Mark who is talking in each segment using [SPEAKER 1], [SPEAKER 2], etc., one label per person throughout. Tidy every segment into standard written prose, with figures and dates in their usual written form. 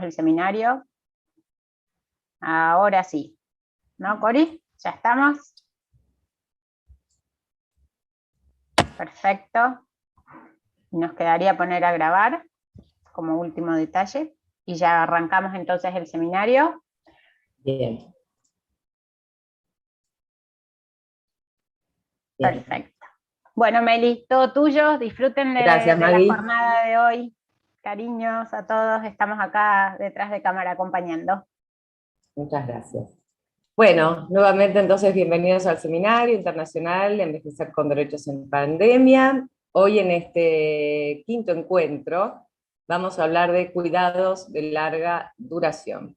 [SPEAKER 1] el seminario. Ahora sí. ¿No, Cori? ¿Ya estamos? Perfecto. Nos quedaría poner a grabar como último detalle. Y ya arrancamos entonces el seminario.
[SPEAKER 2] Bien.
[SPEAKER 1] Perfecto. Bueno, Meli, todo tuyo. Disfruten
[SPEAKER 2] Gracias,
[SPEAKER 1] de la
[SPEAKER 2] Maggie.
[SPEAKER 1] jornada de hoy. Cariños a todos. Estamos acá detrás de cámara acompañando.
[SPEAKER 2] Muchas gracias. Bueno, nuevamente entonces bienvenidos al Seminario Internacional de Envejecer con Derechos en Pandemia. Hoy en este quinto encuentro vamos a hablar de cuidados de larga duración.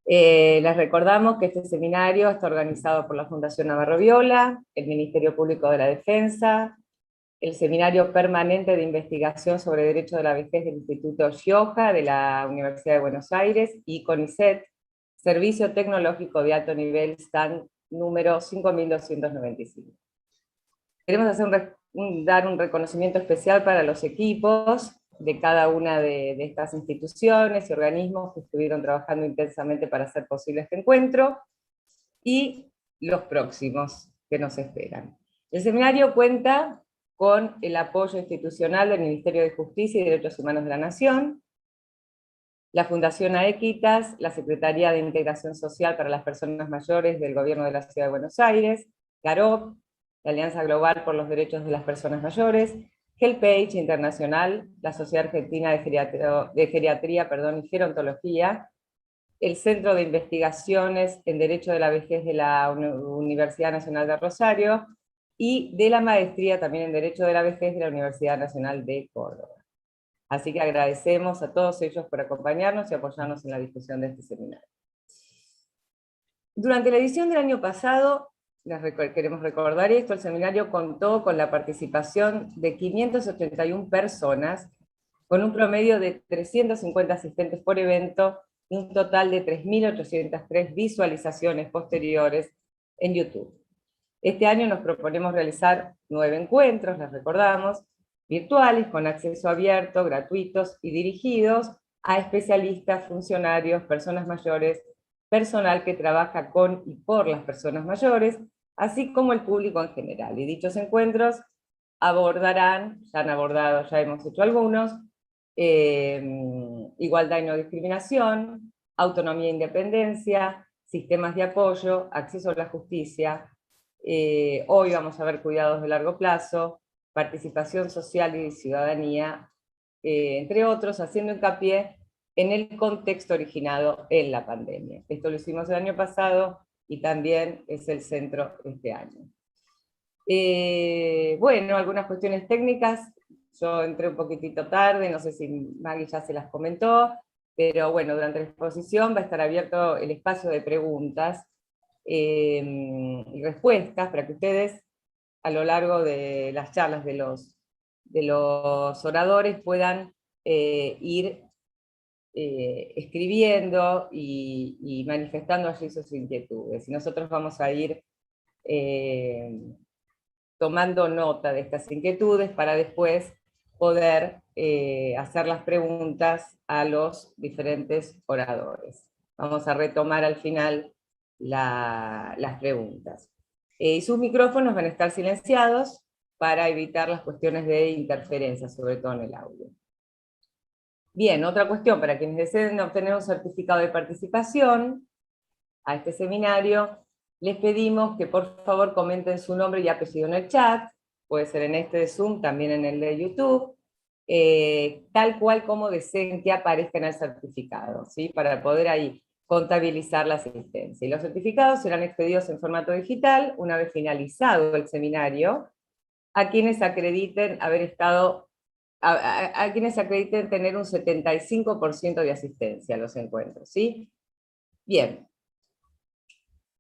[SPEAKER 2] Les recordamos que este seminario está organizado por la Fundación Navarro Viola, el Ministerio Público de la Defensa, el Seminario Permanente de Investigación sobre Derecho de la Vejez del Instituto Gioja de la Universidad de Buenos Aires y CONICET, Servicio Tecnológico de Alto Nivel, STAN número 5295. Queremos dar un reconocimiento especial para los equipos de cada una de estas instituciones y organismos que estuvieron trabajando intensamente para hacer posible este encuentro, y los próximos que nos esperan. El seminario cuenta con el apoyo institucional del Ministerio de Justicia y Derechos Humanos de la Nación, la Fundación Aequitas, la Secretaría de Integración Social para las Personas Mayores del Gobierno de la Ciudad de Buenos Aires, GAROP, la Alianza Global por los Derechos de las Personas Mayores, HealthPage Internacional, la Sociedad Argentina de Geriatría y Gerontología, el Centro de Investigaciones en Derecho de la Vejez de la Universidad Nacional de Rosario, y de la Maestría también en Derecho de la Vejez de la Universidad Nacional de Córdoba. Así que agradecemos a todos ellos por acompañarnos y apoyarnos en la discusión de este seminario. Durante la edición del año pasado, queremos recordar esto, el seminario contó con la participación de 581 personas, con un promedio de 350 asistentes por evento, y un total de 3.803 visualizaciones posteriores en YouTube. Este año nos proponemos realizar 9 encuentros, les recordamos, virtuales, con acceso abierto, gratuitos y dirigidos a especialistas, funcionarios, personas mayores, personal que trabaja con y por las personas mayores, así como el público en general. Y dichos encuentros abordarán, ya han abordado, ya hemos hecho algunos, igualdad y no discriminación, autonomía e independencia, sistemas de apoyo, acceso a la justicia. Hoy vamos a ver cuidados de largo plazo, participación social y ciudadanía, entre otros, haciendo hincapié en el contexto originado en la pandemia. Esto lo hicimos el año pasado y también es el centro este año. Bueno, algunas cuestiones técnicas, yo entré un poquitito tarde, no sé si Maggie ya se las comentó, pero bueno, durante la exposición va a estar abierto el espacio de preguntas y respuestas para que ustedes a lo largo de las charlas de los oradores puedan ir escribiendo y manifestando allí sus inquietudes. Y nosotros vamos a ir tomando nota de estas inquietudes para después poder hacer las preguntas a los diferentes oradores. Vamos a retomar al final las preguntas. Y sus micrófonos van a estar silenciados para evitar las cuestiones de interferencia, sobre todo en el audio. Bien, otra cuestión, para quienes deseen obtener un certificado de participación a este seminario, les pedimos que por favor comenten su nombre y apellido en el chat, puede ser en este de Zoom, también en el de YouTube, tal cual como deseen que aparezca en el certificado, ¿sí? Para poder ahí contabilizar la asistencia. Y los certificados serán expedidos en formato digital una vez finalizado el seminario a quienes acrediten haber estado, a quienes acrediten tener un 75% de asistencia a los encuentros, ¿sí? Bien.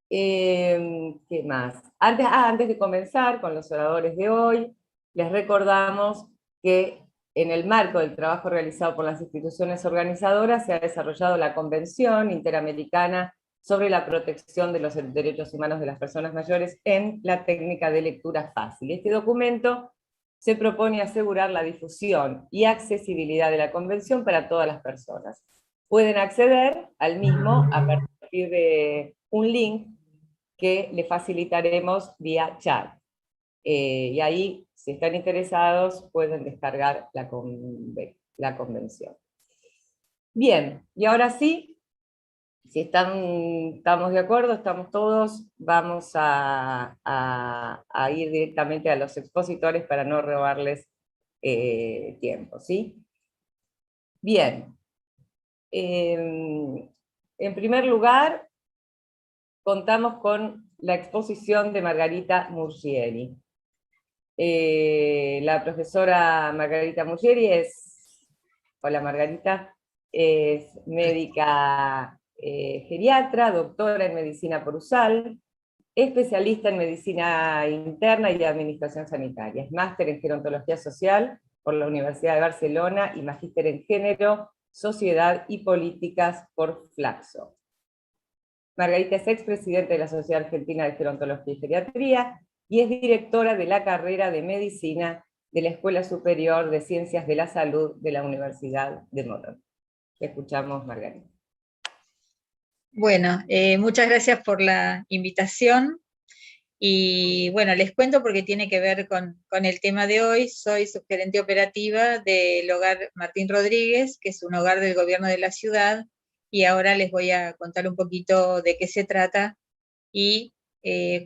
[SPEAKER 2] ¿Qué más? Antes de comenzar con los oradores de hoy, les recordamos que en el marco del trabajo realizado por las instituciones organizadoras se ha desarrollado la Convención Interamericana sobre la protección de los derechos humanos de las personas mayores en la técnica de lectura fácil. Este documento se propone asegurar la difusión y accesibilidad de la Convención para todas las personas, pueden acceder al mismo a partir de un link que le facilitaremos vía chat. Y ahí, si están interesados, pueden descargar la convención. Bien, y ahora sí, si estamos de acuerdo, estamos todos, vamos a ir directamente a los expositores para no robarles tiempo, ¿sí? Bien. En primer lugar, contamos con la exposición de Margarita Murgieri. La profesora Margarita Murgieri hola Margarita, es médica geriatra, doctora en medicina por USAL, especialista en medicina interna y administración sanitaria, es máster en gerontología social por la Universidad de Barcelona y magíster en género, sociedad y políticas por Flaxo. Margarita es expresidenta de la Sociedad Argentina de Gerontología y Geriatría y es directora de la carrera de Medicina de la Escuela Superior de Ciencias de la Salud de la Universidad de Morón. Escuchamos, Margarita.
[SPEAKER 3] Bueno, muchas gracias por la invitación. Y bueno, les cuento porque tiene que ver con el tema de hoy. Soy subgerente operativa del Hogar Martín Rodríguez, que es un hogar del gobierno de la ciudad, y ahora les voy a contar un poquito de qué se trata y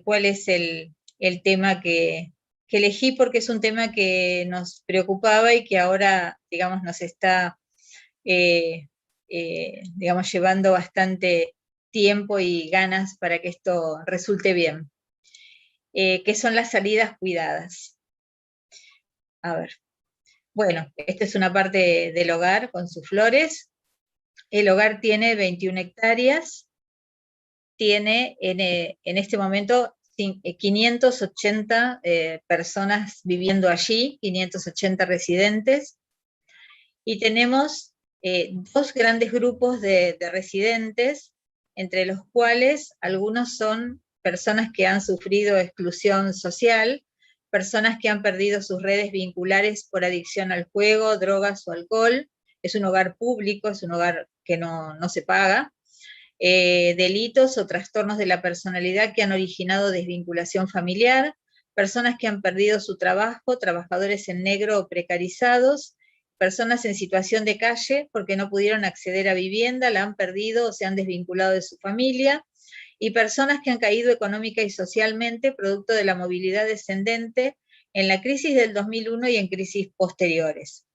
[SPEAKER 3] cuál es el tema que elegí, porque es un tema que nos preocupaba y que ahora, digamos, nos está, digamos, llevando bastante tiempo y ganas para que esto resulte bien. Que son las salidas cuidadas. A ver, bueno, esta es una parte del hogar con sus flores. El hogar tiene 21 hectáreas, tiene en este momento 580 personas viviendo allí, 580 residentes, y tenemos dos grandes grupos de residentes, entre los cuales algunos son personas que han sufrido exclusión social, personas que han perdido sus redes vinculares por adicción al juego, drogas o alcohol. Es un hogar público, es un hogar que no se paga. Delitos o trastornos de la personalidad que han originado desvinculación familiar, personas que han perdido su trabajo, trabajadores en negro o precarizados, personas en situación de calle porque no pudieron acceder a vivienda, la han perdido o se han desvinculado de su familia, y personas que han caído económica y socialmente producto de la movilidad descendente en la crisis del 2001 y en crisis posteriores.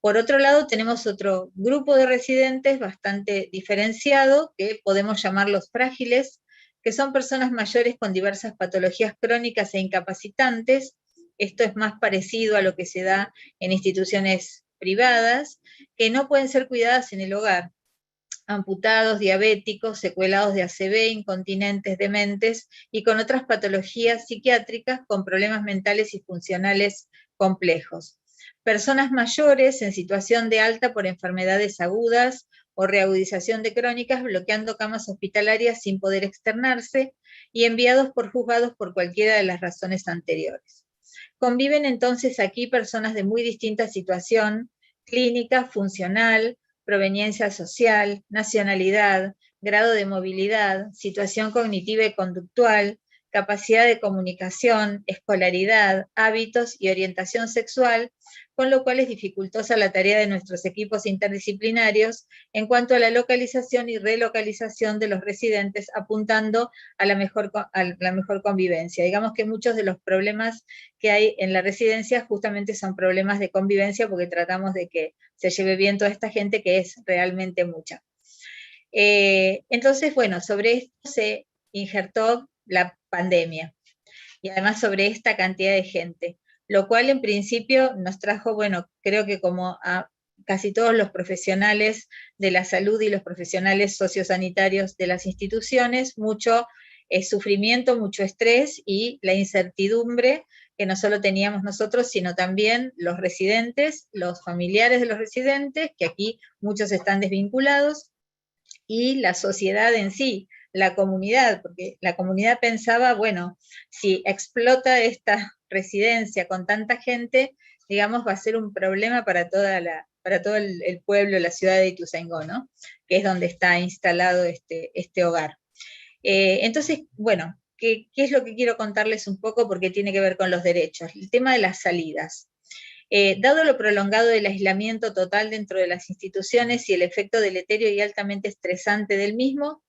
[SPEAKER 3] Por otro lado, tenemos otro grupo de residentes bastante diferenciado, que podemos llamar los frágiles, que son personas mayores con diversas patologías crónicas e incapacitantes. Esto es más parecido a lo que se da en instituciones privadas, que no pueden ser cuidadas en el hogar. Amputados, diabéticos, secuelados de ACV, incontinentes, dementes y con otras patologías psiquiátricas con problemas mentales y funcionales complejos. Personas mayores en situación de alta por enfermedades agudas o reagudización de crónicas, bloqueando camas hospitalarias sin poder externarse y enviados por juzgados por cualquiera de las razones anteriores. Conviven entonces aquí personas de muy distinta situación clínica, funcional, proveniencia social, nacionalidad, grado de movilidad, situación cognitiva y conductual, capacidad de comunicación, escolaridad, hábitos y orientación sexual, con lo cual es dificultosa la tarea de nuestros equipos interdisciplinarios en cuanto a la localización y relocalización de los residentes, apuntando a la mejor convivencia. Digamos que muchos de los problemas que hay en la residencia justamente son problemas de convivencia, porque tratamos de que se lleve bien toda esta gente, que es realmente mucha. Entonces, bueno, sobre esto se injertó la pandemia, y además sobre esta cantidad de gente, lo cual en principio nos trajo, bueno, creo que como a casi todos los profesionales de la salud y los profesionales sociosanitarios de las instituciones, mucho sufrimiento, mucho estrés y la incertidumbre que no solo teníamos nosotros, sino también los residentes, los familiares de los residentes, que aquí muchos están desvinculados, y la sociedad en sí, la comunidad, porque la comunidad pensaba, bueno, si explota esta residencia con tanta gente, digamos, va a ser un problema para toda todo el pueblo, la ciudad de Ituzaingó, ¿no? Que es donde está instalado este hogar. Entonces, bueno, ¿qué es lo que quiero contarles un poco? Porque tiene que ver con los derechos. El tema de las salidas. Dado lo prolongado del aislamiento total dentro de las instituciones y el efecto deleterio y altamente estresante del mismo,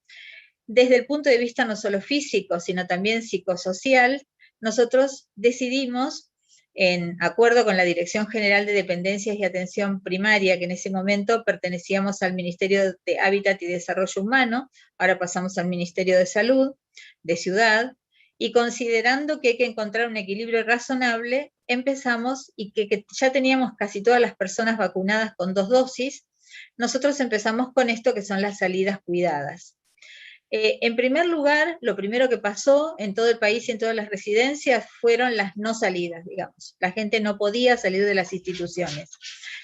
[SPEAKER 3] desde el punto de vista no solo físico, sino también psicosocial, nosotros decidimos, en acuerdo con la Dirección General de Dependencias y Atención Primaria, que en ese momento pertenecíamos al Ministerio de Hábitat y Desarrollo Humano, ahora pasamos al Ministerio de Salud, de Ciudad, y considerando que hay que encontrar un equilibrio razonable, empezamos, y que ya teníamos casi todas las personas vacunadas con 2 dosis, nosotros empezamos con esto que son las salidas cuidadas. En primer lugar, lo primero que pasó en todo el país y en todas las residencias fueron las no salidas, digamos. La gente no podía salir de las instituciones.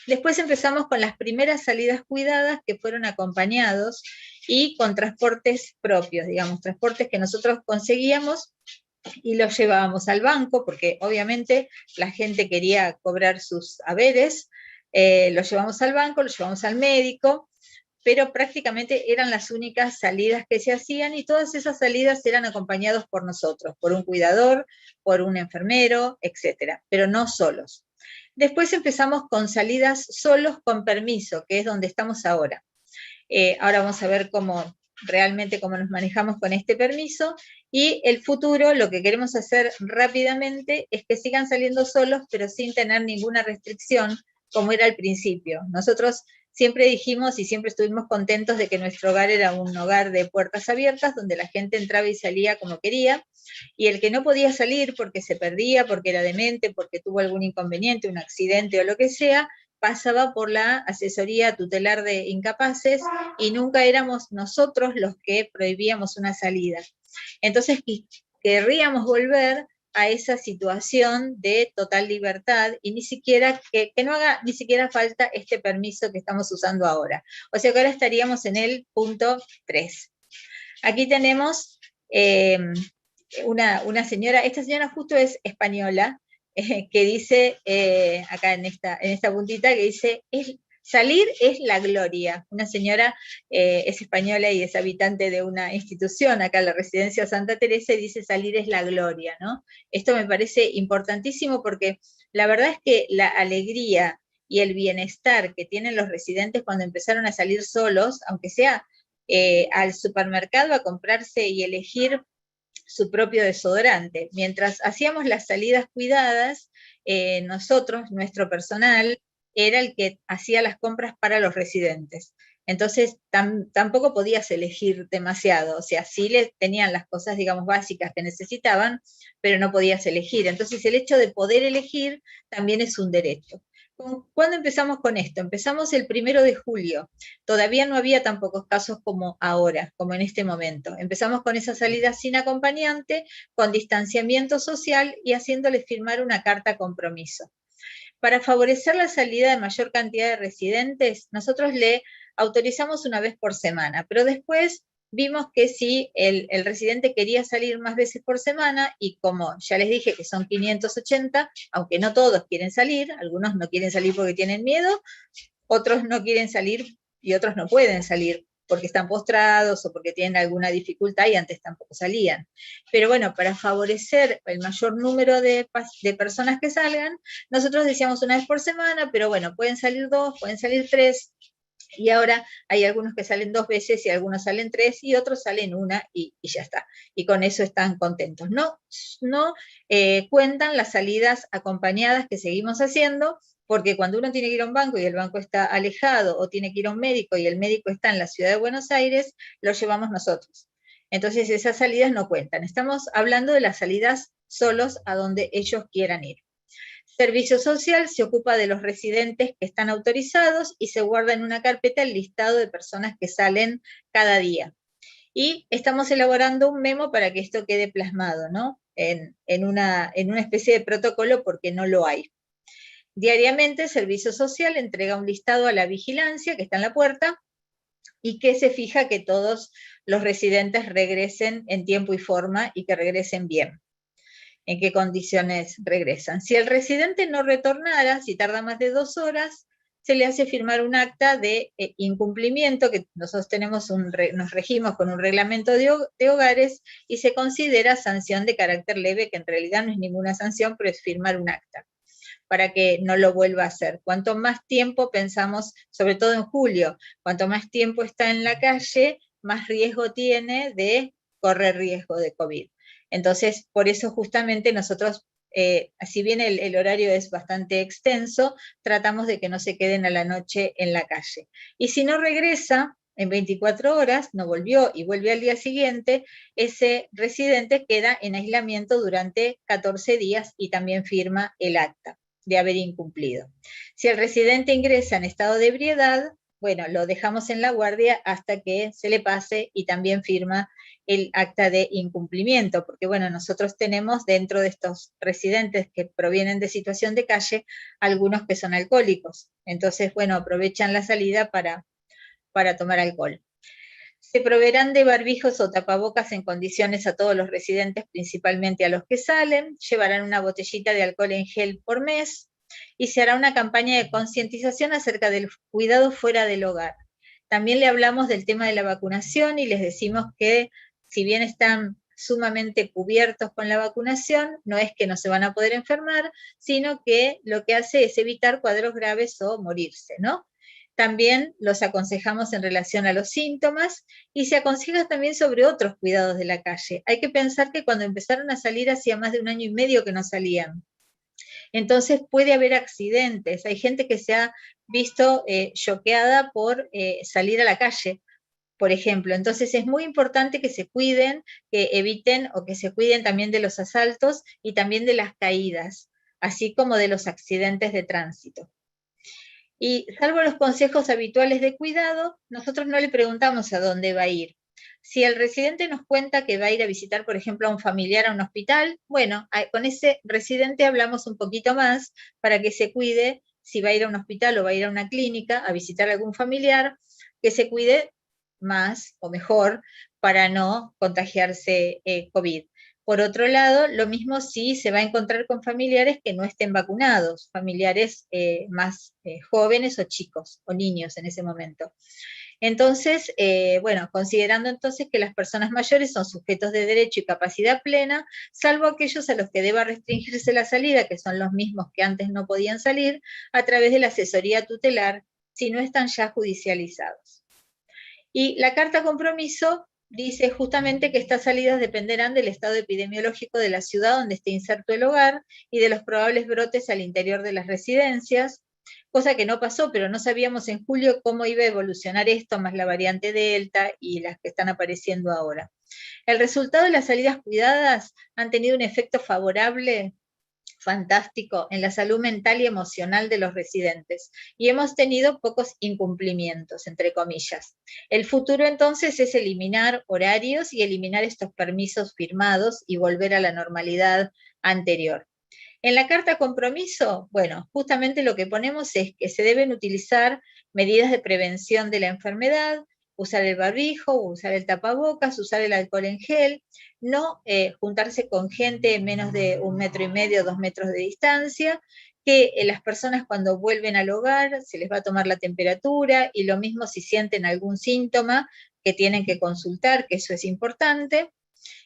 [SPEAKER 3] Después empezamos con las primeras salidas cuidadas que fueron acompañados y con transportes propios, digamos, transportes que nosotros conseguíamos y los llevábamos al banco, porque obviamente la gente quería cobrar sus haberes, los llevamos al banco, los llevamos al médico, pero prácticamente eran las únicas salidas que se hacían y todas esas salidas eran acompañados por nosotros, por un cuidador, por un enfermero, etcétera, pero no solos. Después empezamos con salidas solos con permiso, que es donde estamos ahora. Ahora vamos a ver realmente cómo nos manejamos con este permiso, y el futuro, lo que queremos hacer rápidamente es que sigan saliendo solos, pero sin tener ninguna restricción, como era al principio. Nosotros siempre dijimos y siempre estuvimos contentos de que nuestro hogar era un hogar de puertas abiertas, donde la gente entraba y salía como quería, y el que no podía salir porque se perdía, porque era demente, porque tuvo algún inconveniente, un accidente o lo que sea, pasaba por la asesoría tutelar de incapaces y nunca éramos nosotros los que prohibíamos una salida. Entonces querríamos volver a esa situación de total libertad y ni siquiera que no haga ni siquiera falta este permiso que estamos usando ahora. O sea que ahora estaríamos en el punto 3. Aquí tenemos una señora, esta señora justo es española, que dice, acá en esta puntita, que dice, salir es la gloria. Una señora es española y es habitante de una institución, acá en la Residencia Santa Teresa, y dice, salir es la gloria, ¿no? Esto me parece importantísimo porque la verdad es que la alegría y el bienestar que tienen los residentes cuando empezaron a salir solos, aunque sea al supermercado a comprarse y elegir su propio desodorante. Mientras hacíamos las salidas cuidadas, nosotros, nuestro personal, era el que hacía las compras para los residentes. Entonces, tampoco podías elegir demasiado, o sea, sí les tenían las cosas, digamos, básicas que necesitaban, pero no podías elegir. Entonces, el hecho de poder elegir también es un derecho. ¿Cuándo empezamos con esto? Empezamos el 1 de julio. Todavía no había tan pocos casos como ahora, como en este momento. Empezamos con esa salida sin acompañante, con distanciamiento social y haciéndoles firmar una carta compromiso. Para favorecer la salida de mayor cantidad de residentes, nosotros le autorizamos una vez por semana, pero después vimos que si el residente quería salir más veces por semana, y como ya les dije que son 580, aunque no todos quieren salir, algunos no quieren salir porque tienen miedo, otros no quieren salir y otros no pueden salir porque están postrados o porque tienen alguna dificultad y antes tampoco salían. Pero bueno, para favorecer el mayor número de personas que salgan, nosotros decíamos una vez por semana, pero bueno, pueden salir 2, pueden salir 3, y ahora hay algunos que salen 2 veces y algunos salen 3 y otros salen 1 y ya está. Y con eso están contentos. No cuentan las salidas acompañadas que seguimos haciendo, porque cuando uno tiene que ir a un banco y el banco está alejado, o tiene que ir a un médico y el médico está en la ciudad de Buenos Aires, lo llevamos nosotros. Entonces esas salidas no cuentan. Estamos hablando de las salidas solos a donde ellos quieran ir. Servicio Social se ocupa de los residentes que están autorizados y se guarda en una carpeta el listado de personas que salen cada día. Y estamos elaborando un memo para que esto quede plasmado, ¿no? En una especie de protocolo, porque no lo hay. Diariamente, Servicio Social entrega un listado a la vigilancia que está en la puerta y que se fija que todos los residentes regresen en tiempo y forma y que regresen bien. ¿En qué condiciones regresan? Si el residente no retornara, si tarda más de 2 horas, se le hace firmar un acta de incumplimiento, que nosotros nos regimos con un reglamento de hogares, y se considera sanción de carácter leve, que en realidad no es ninguna sanción, pero es firmar un acta, para que no lo vuelva a hacer. Cuanto más tiempo pensamos, sobre todo en julio, cuanto más tiempo está en la calle, más riesgo tiene de correr riesgo de COVID. Entonces, por eso justamente nosotros, si bien el horario es bastante extenso, tratamos de que no se queden a la noche en la calle. Y si no regresa en 24 horas, no volvió y vuelve al día siguiente, ese residente queda en aislamiento durante 14 días y también firma el acta de haber incumplido. Si el residente ingresa en estado de ebriedad, bueno, lo dejamos en la guardia hasta que se le pase y también firma el acta de incumplimiento, porque bueno, nosotros tenemos dentro de estos residentes que provienen de situación de calle, algunos que son alcohólicos, entonces bueno, aprovechan la salida para tomar alcohol. Se proveerán de barbijos o tapabocas en condiciones a todos los residentes, principalmente a los que salen, llevarán una botellita de alcohol en gel por mes, y se hará una campaña de concientización acerca del cuidado fuera del hogar. También le hablamos del tema de la vacunación y les decimos que si bien están sumamente cubiertos con la vacunación, no es que no se van a poder enfermar, sino que lo que hace es evitar cuadros graves o morirse, ¿no? También los aconsejamos en relación a los síntomas y se aconseja también sobre otros cuidados de la calle. Hay que pensar que cuando empezaron a salir hacía más de 1 año y medio que no salían. Entonces puede haber accidentes, hay gente que se ha visto choqueada por salir a la calle, por ejemplo. Entonces es muy importante que se cuiden, que eviten o que se cuiden también de los asaltos y también de las caídas, así como de los accidentes de tránsito. Y salvo los consejos habituales de cuidado, nosotros no le preguntamos a dónde va a ir. Si el residente nos cuenta que va a ir a visitar, por ejemplo, a un familiar a un hospital, bueno, con ese residente hablamos un poquito más para que se cuide, si va a ir a un hospital o va a ir a una clínica a visitar a algún familiar, que se cuide más o mejor para no contagiarse COVID. Por otro lado, lo mismo si se va a encontrar con familiares que no estén vacunados, familiares más jóvenes o chicos o niños en ese momento. Entonces, bueno, considerando entonces que las personas mayores son sujetos de derecho y capacidad plena, salvo aquellos a los que deba restringirse la salida, que son los mismos que antes no podían salir, a través de la asesoría tutelar, si no están ya judicializados. Y la carta compromiso dice justamente que estas salidas dependerán del estado epidemiológico de la ciudad donde esté inserto el hogar y de los probables brotes al interior de las residencias, cosa que no pasó, pero no sabíamos en julio cómo iba a evolucionar esto, más la variante Delta y las que están apareciendo ahora. El resultado de las salidas cuidadas han tenido un efecto favorable, fantástico, en la salud mental y emocional de los residentes, y hemos tenido pocos incumplimientos, entre comillas. El futuro entonces es eliminar horarios y eliminar estos permisos firmados y volver a la normalidad anterior. En la carta compromiso, bueno, justamente lo que ponemos es que se deben utilizar medidas de prevención de la enfermedad, usar el barbijo, usar el tapabocas, usar el alcohol en gel, no juntarse con gente en menos de 1,5 metros, 2 metros de distancia, que las personas cuando vuelven al hogar se les va a tomar la temperatura, y lo mismo si sienten algún síntoma que tienen que consultar, que eso es importante.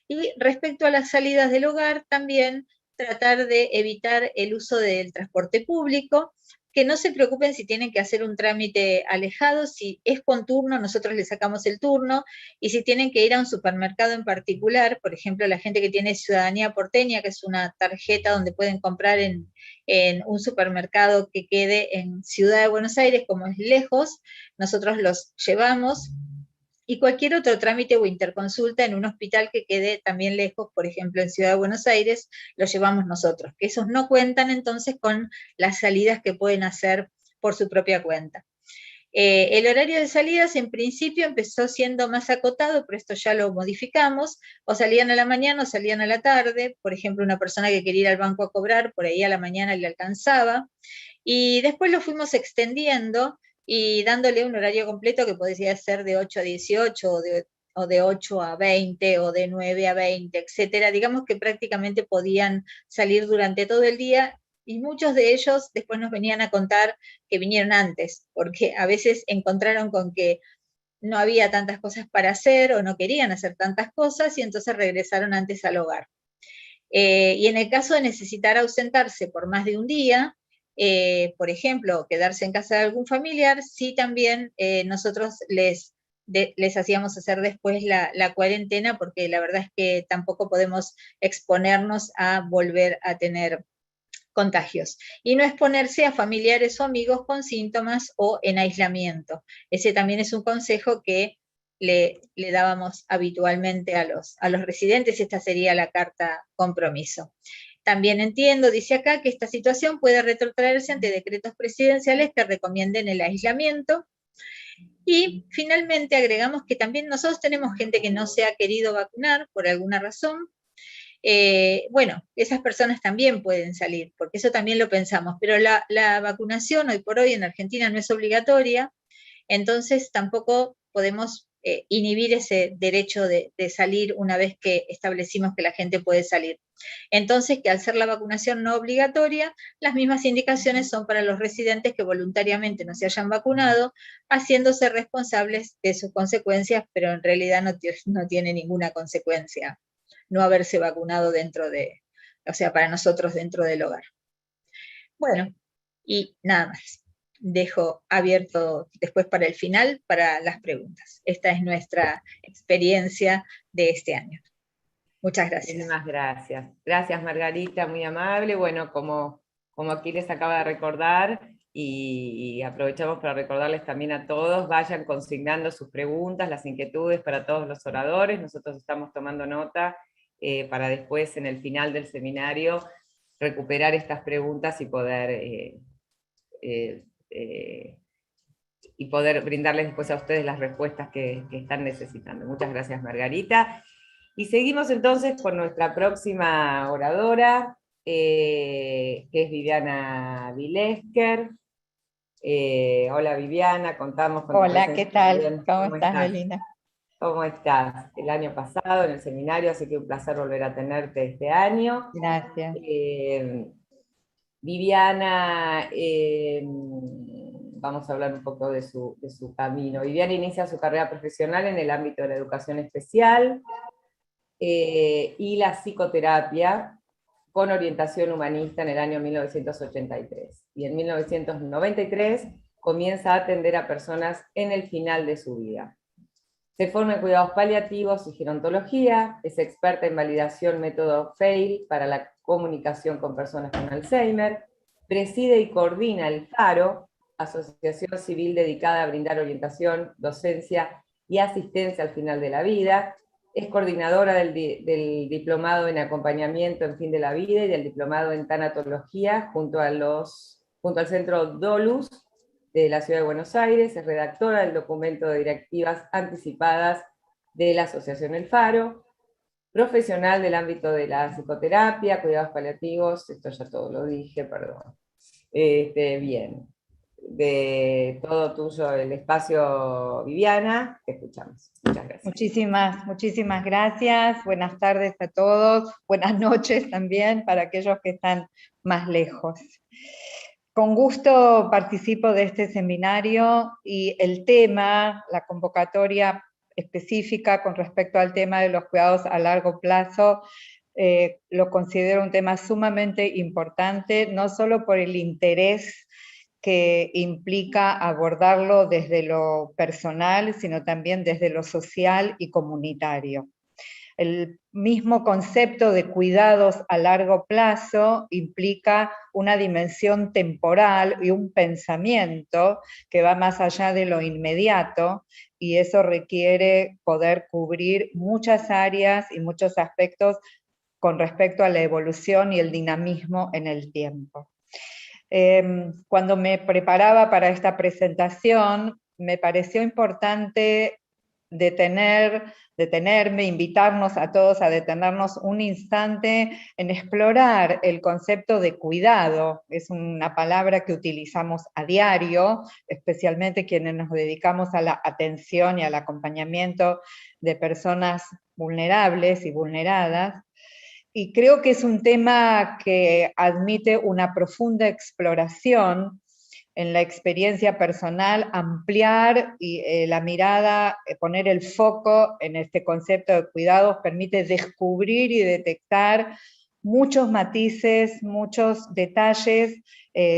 [SPEAKER 3] Y respecto a las salidas del hogar, también tratar de evitar el uso del transporte público, que no se preocupen si tienen que hacer un trámite alejado, si es con turno, nosotros les sacamos el turno, y si tienen que ir a un supermercado en particular, por ejemplo, la gente que tiene ciudadanía porteña, que es una tarjeta donde pueden comprar en un supermercado que quede en Ciudad de Buenos Aires, como es lejos, nosotros los llevamos. Y cualquier otro trámite o interconsulta en un hospital que quede también lejos, por ejemplo, en Ciudad de Buenos Aires, lo llevamos nosotros, que esos no cuentan entonces con las salidas que pueden hacer por su propia cuenta. El horario de salidas en principio empezó siendo más acotado, pero esto ya lo modificamos, o salían a la mañana o salían a la tarde, por ejemplo, una persona que quería ir al banco a cobrar, por ahí a la mañana le alcanzaba, y después lo fuimos extendiendo y dándole un horario completo que podría ser de 8 a 18 o de 8 a 20 o de 9 a 20, etcétera. Digamos que prácticamente podían salir durante todo el día, Y muchos de ellos después nos venían a contar que vinieron antes, porque a veces encontraron con que no había tantas cosas para hacer o no querían hacer tantas cosas y entonces regresaron antes al hogar. Y en el caso de necesitar ausentarse por más de un día, por ejemplo, quedarse en casa de algún familiar, sí también nosotros les hacíamos hacer después la cuarentena, porque la verdad es que tampoco podemos exponernos a volver a tener contagios. Y no exponerse a familiares o amigos con síntomas o en aislamiento. Ese también es un consejo que le dábamos habitualmente a los residentes. Esta sería la carta compromiso. También entiendo, dice acá, que esta situación puede retrotraerse ante decretos presidenciales que recomienden el aislamiento. Y finalmente agregamos que también nosotros tenemos gente que no se ha querido vacunar por alguna razón. Bueno, esas personas también pueden salir, porque eso también lo pensamos, pero la vacunación hoy por hoy en Argentina no es obligatoria, entonces tampoco podemos inhibir ese derecho de salir una vez que establecimos que la gente puede salir. Entonces, que al ser la vacunación no obligatoria, las mismas indicaciones son para los residentes que voluntariamente no se hayan vacunado, haciéndose responsables de sus consecuencias, pero en realidad no tiene ninguna consecuencia no haberse vacunado o sea, para nosotros dentro del hogar. Bueno, y nada más. Dejo abierto después para el final para las preguntas. Esta es nuestra experiencia de este año. Muchas gracias.
[SPEAKER 2] Muchísimas gracias. Gracias, Margarita, muy amable. Bueno, como aquí les acaba de recordar, y aprovechamos para recordarles también a todos, vayan consignando sus preguntas, las inquietudes para todos los oradores. Nosotros estamos tomando nota para después, en el final del seminario, recuperar estas preguntas y poder brindarles después a ustedes las respuestas que están necesitando. Muchas gracias, Margarita. Y seguimos entonces con nuestra próxima oradora, que es Viviana Vilesker. Hola Viviana, contamos con tu
[SPEAKER 4] Hola, ¿qué tal?
[SPEAKER 2] presencia.
[SPEAKER 4] ¿Cómo estás, Melina?
[SPEAKER 2] ¿Cómo estás? El año pasado en el seminario, así que un placer volver a tenerte este año.
[SPEAKER 4] Gracias.
[SPEAKER 2] Viviana, vamos a hablar un poco de su camino. Viviana inicia su carrera profesional en el ámbito de la educación especial y la psicoterapia con orientación humanista en el año 1983. Y en 1993 comienza a atender a personas en el final de su vida. Se forma en cuidados paliativos y gerontología, es experta en validación método FAIL para la comunicación con personas con Alzheimer, preside y coordina el FARO, asociación civil dedicada a brindar orientación, docencia y asistencia al final de la vida, es coordinadora del diplomado en acompañamiento en fin de la vida y del diplomado en tanatología junto al centro DOLUS, de la Ciudad de Buenos Aires, es redactora del documento de directivas anticipadas de la Asociación El Faro, profesional del ámbito de la psicoterapia, cuidados paliativos, esto ya todo lo dije, perdón. Bien, de todo tuyo el espacio, Viviana, te escuchamos. Muchas gracias.
[SPEAKER 4] Muchísimas gracias. Buenas tardes a todos, buenas noches también para aquellos que están más lejos. Con gusto participo de este seminario y el tema, la convocatoria específica con respecto al tema de los cuidados a largo plazo, lo considero un tema sumamente importante, no solo por el interés que implica abordarlo desde lo personal, sino también desde lo social y comunitario. El mismo concepto de cuidados a largo plazo implica una dimensión temporal y un pensamiento que va más allá de lo inmediato, y eso requiere poder cubrir muchas áreas y muchos aspectos con respecto a la evolución y el dinamismo en el tiempo. Cuando me preparaba para esta presentación, me pareció importante detenerme, invitarnos a todos a detenernos un instante en explorar el concepto de cuidado. Es una palabra que utilizamos a diario, especialmente quienes nos dedicamos a la atención y al acompañamiento de personas vulnerables y vulneradas. y creo que es un tema que admite una profunda exploración en la experiencia personal, ampliar la mirada, poner el foco en este concepto de cuidados, permite descubrir y detectar muchos matices, muchos detalles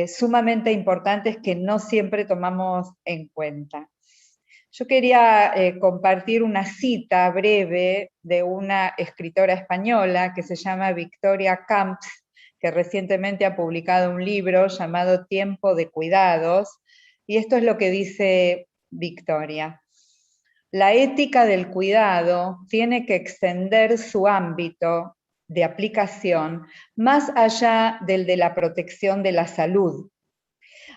[SPEAKER 4] sumamente importantes que no siempre tomamos en cuenta. Yo quería compartir una cita breve de una escritora española que se llama Victoria Camps, que recientemente ha publicado un libro llamado Tiempo de Cuidados, y esto es lo que dice Victoria. La ética del cuidado tiene que extender su ámbito de aplicación más allá del de la protección de la salud.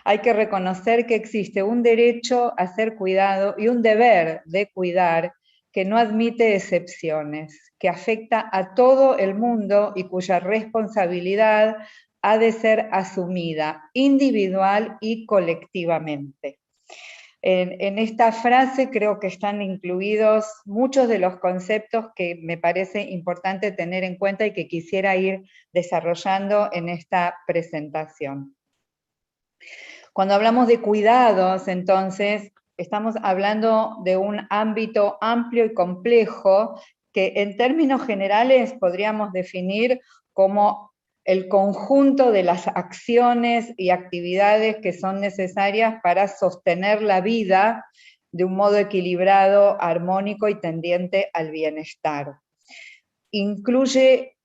[SPEAKER 4] Hay que reconocer que existe un derecho a ser cuidado y un deber de cuidar que no admite excepciones, que afecta a todo el mundo y cuya responsabilidad ha de ser asumida individual y colectivamente. En esta frase creo que están incluidos muchos de los conceptos que me parece importante tener en cuenta y que quisiera ir desarrollando en esta presentación. Cuando hablamos de cuidados, entonces, estamos hablando de un ámbito amplio y complejo que en términos generales podríamos definir como el conjunto de las acciones y actividades que son necesarias para sostener la vida de un modo equilibrado, armónico y tendiente al bienestar. Incluye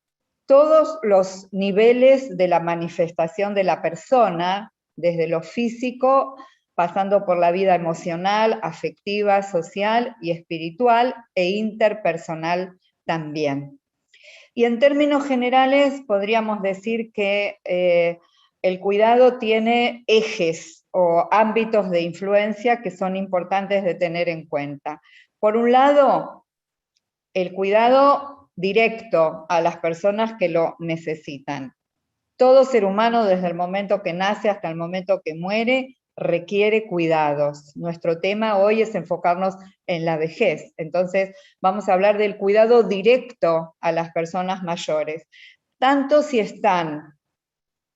[SPEAKER 4] todos los niveles de la manifestación de la persona, desde lo físico, pasando por la vida emocional, afectiva, social y espiritual e interpersonal también. Y en términos generales podríamos decir que el cuidado tiene ejes o ámbitos de influencia que son importantes de tener en cuenta. Por un lado, el cuidado directo a las personas que lo necesitan. Todo ser humano, desde el momento que nace hasta el momento que muere, requiere cuidados. Nuestro tema hoy es enfocarnos en la vejez. Entonces, vamos a hablar del cuidado directo a las personas mayores, tanto si están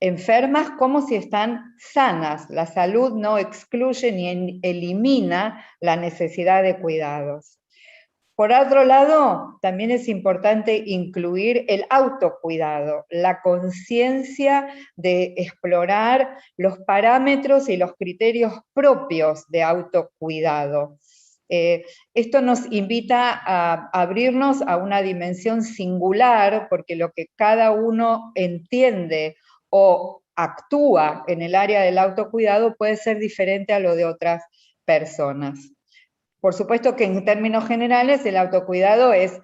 [SPEAKER 4] enfermas como si están sanas. La salud no excluye ni elimina la necesidad de cuidados. Por otro lado, también es importante incluir el autocuidado, la conciencia de explorar los parámetros y los criterios propios de autocuidado. Esto nos invita a abrirnos a una dimensión singular, porque lo que cada uno entiende o actúa en el área del autocuidado puede ser diferente a lo de otras personas. Por supuesto que en términos generales el autocuidado es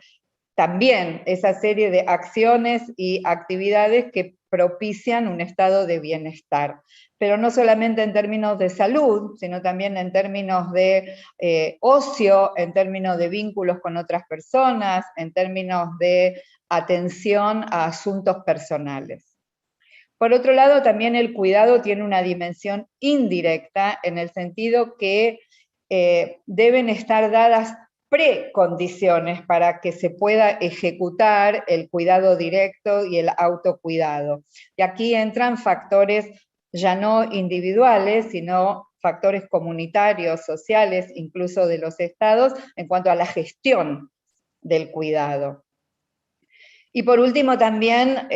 [SPEAKER 4] también esa serie de acciones y actividades que propician un estado de bienestar, pero no solamente en términos de salud, sino también en términos de ocio, en términos de vínculos con otras personas, en términos de atención a asuntos personales. Por otro lado, también el cuidado tiene una dimensión indirecta en el sentido que deben estar dadas precondiciones para que se pueda ejecutar el cuidado directo y el autocuidado. Y aquí entran factores ya no individuales, sino factores comunitarios, sociales, incluso de los estados, en cuanto a la gestión del cuidado. Y por último también,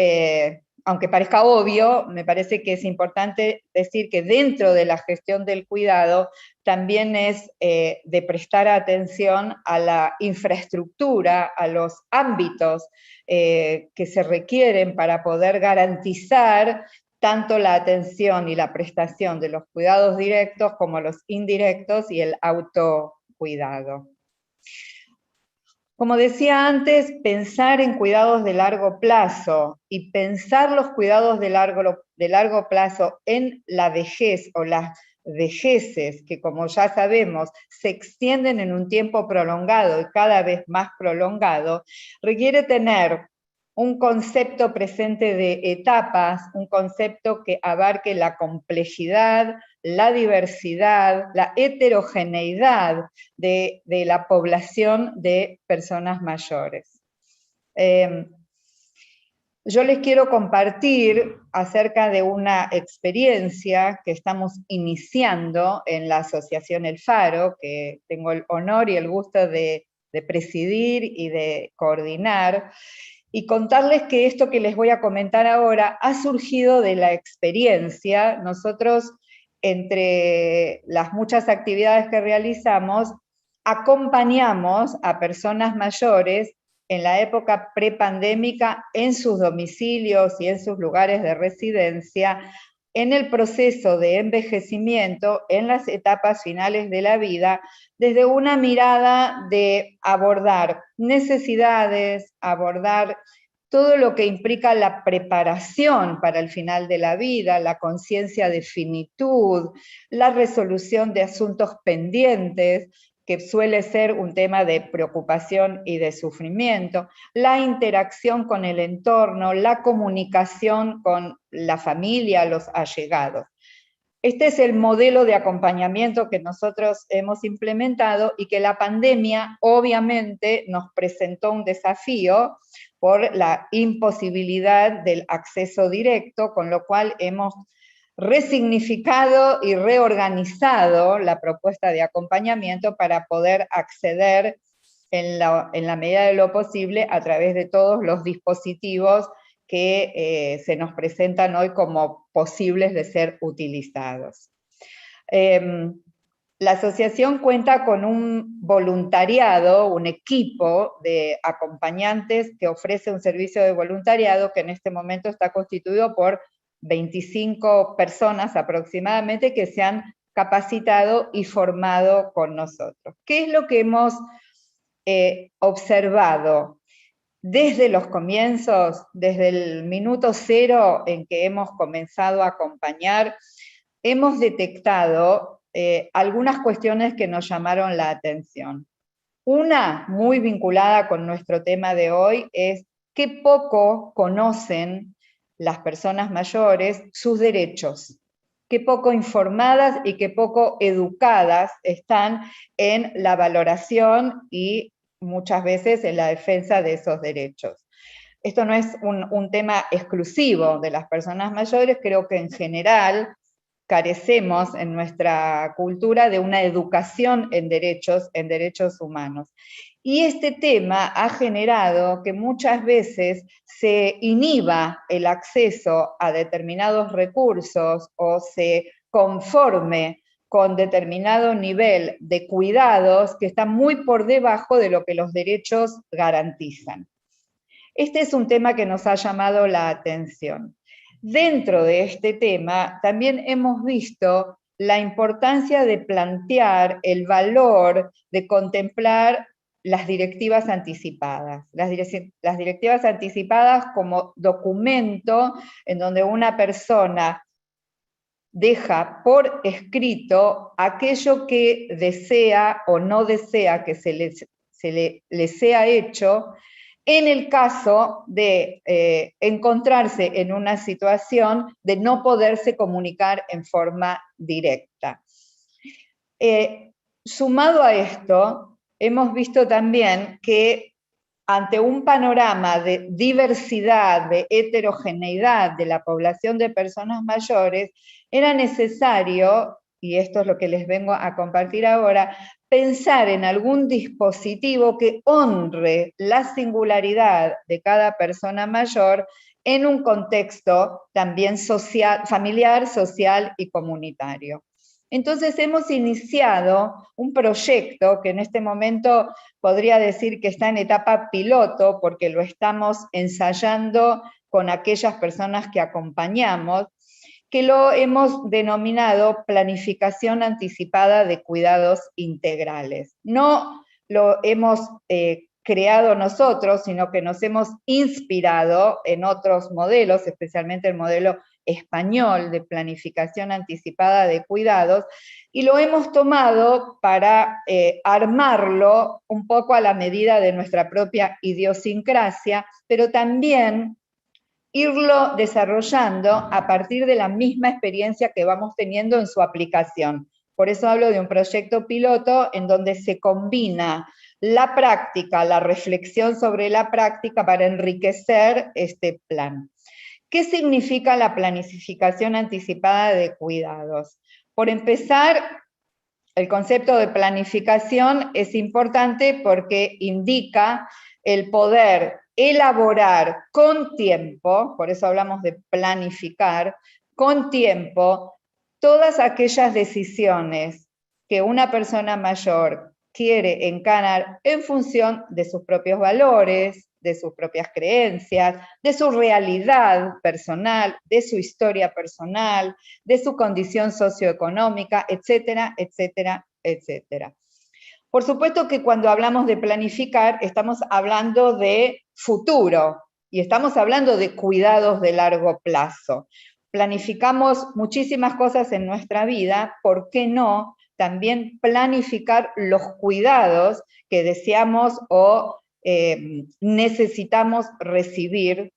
[SPEAKER 4] aunque parezca obvio, me parece que es importante decir que dentro de la gestión del cuidado también es de prestar atención a la infraestructura, a los ámbitos que se requieren para poder garantizar tanto la atención y la prestación de los cuidados directos como los indirectos y el autocuidado. Como decía antes, pensar en cuidados de largo plazo y pensar los cuidados de largo plazo en la vejez o las vejeces, que como ya sabemos se extienden en un tiempo prolongado y cada vez más prolongado, requiere tener un concepto presente de etapas, un concepto que abarque la complejidad, la diversidad, la heterogeneidad de la población de personas mayores. yo les quiero compartir acerca de una experiencia que estamos iniciando en la Asociación El Faro, que tengo el honor y el gusto de presidir y de coordinar, y contarles que esto que les voy a comentar ahora ha surgido de la experiencia. Nosotros, entre las muchas actividades que realizamos, acompañamos a personas mayores en la época prepandémica en sus domicilios y en sus lugares de residencia, en el proceso de envejecimiento, en las etapas finales de la vida, desde una mirada de abordar necesidades, abordar todo lo que implica la preparación para el final de la vida, la conciencia de finitud, la resolución de asuntos pendientes, que suele ser un tema de preocupación y de sufrimiento, la interacción con el entorno, la comunicación con la familia, los allegados. Este es el modelo de acompañamiento que nosotros hemos implementado y que la pandemia obviamente nos presentó un desafío por la imposibilidad del acceso directo, con lo cual hemos resignificado y reorganizado la propuesta de acompañamiento para poder acceder en la medida de lo posible a través de todos los dispositivos que se nos presentan hoy como posibles de ser utilizados. La asociación cuenta con un voluntariado, un equipo de acompañantes que ofrece un servicio de voluntariado que en este momento está constituido por 25 personas aproximadamente que se han capacitado y formado con nosotros. ¿Qué es lo que hemos observado? Desde los comienzos, desde el minuto cero en que hemos comenzado a acompañar, hemos detectado algunas cuestiones que nos llamaron la atención. Una, muy vinculada con nuestro tema de hoy, es qué poco conocen las personas mayores sus derechos, qué poco informadas y qué poco educadas están en la valoración y muchas veces en la defensa de esos derechos. Esto no es un tema exclusivo de las personas mayores, creo que en general carecemos en nuestra cultura de una educación en derechos humanos. Y este tema ha generado que muchas veces se inhiba el acceso a determinados recursos o se conforme con determinado nivel de cuidados que está muy por debajo de lo que los derechos garantizan. Este es un tema que nos ha llamado la atención. Dentro de este tema también hemos visto la importancia de plantear el valor de contemplar las directivas anticipadas. Las directivas anticipadas como documento en donde una persona deja por escrito aquello que desea o no desea que se le sea hecho en el caso de encontrarse en una situación de no poderse comunicar en forma directa. Sumado a esto, hemos visto también que ante un panorama de diversidad, de heterogeneidad de la población de personas mayores, era necesario, y esto es lo que les vengo a compartir ahora, pensar en algún dispositivo que honre la singularidad de cada persona mayor en un contexto también social, familiar, social y comunitario. Entonces hemos iniciado un proyecto que en este momento podría decir que está en etapa piloto porque lo estamos ensayando con aquellas personas que acompañamos, que lo hemos denominado planificación anticipada de cuidados integrales. No lo hemos creado nosotros, sino que nos hemos inspirado en otros modelos, especialmente el modelo español de planificación anticipada de cuidados, y lo hemos tomado para armarlo un poco a la medida de nuestra propia idiosincrasia, pero también irlo desarrollando a partir de la misma experiencia que vamos teniendo en su aplicación. Por eso hablo de un proyecto piloto en donde se combina la práctica, la reflexión sobre la práctica para enriquecer este plan. ¿Qué significa la planificación anticipada de cuidados? Por empezar, el concepto de planificación es importante porque indica el poder elaborar con tiempo, por eso hablamos de planificar, con tiempo, todas aquellas decisiones que una persona mayor quiere encarar en función de sus propios valores, de sus propias creencias, de su realidad personal, de su historia personal, de su condición socioeconómica, etcétera, etcétera, etcétera. Por supuesto que cuando hablamos de planificar, estamos hablando de futuro, y estamos hablando de cuidados de largo plazo. Planificamos muchísimas cosas en nuestra vida, ¿por qué no también planificar los cuidados que deseamos o necesitamos recibir?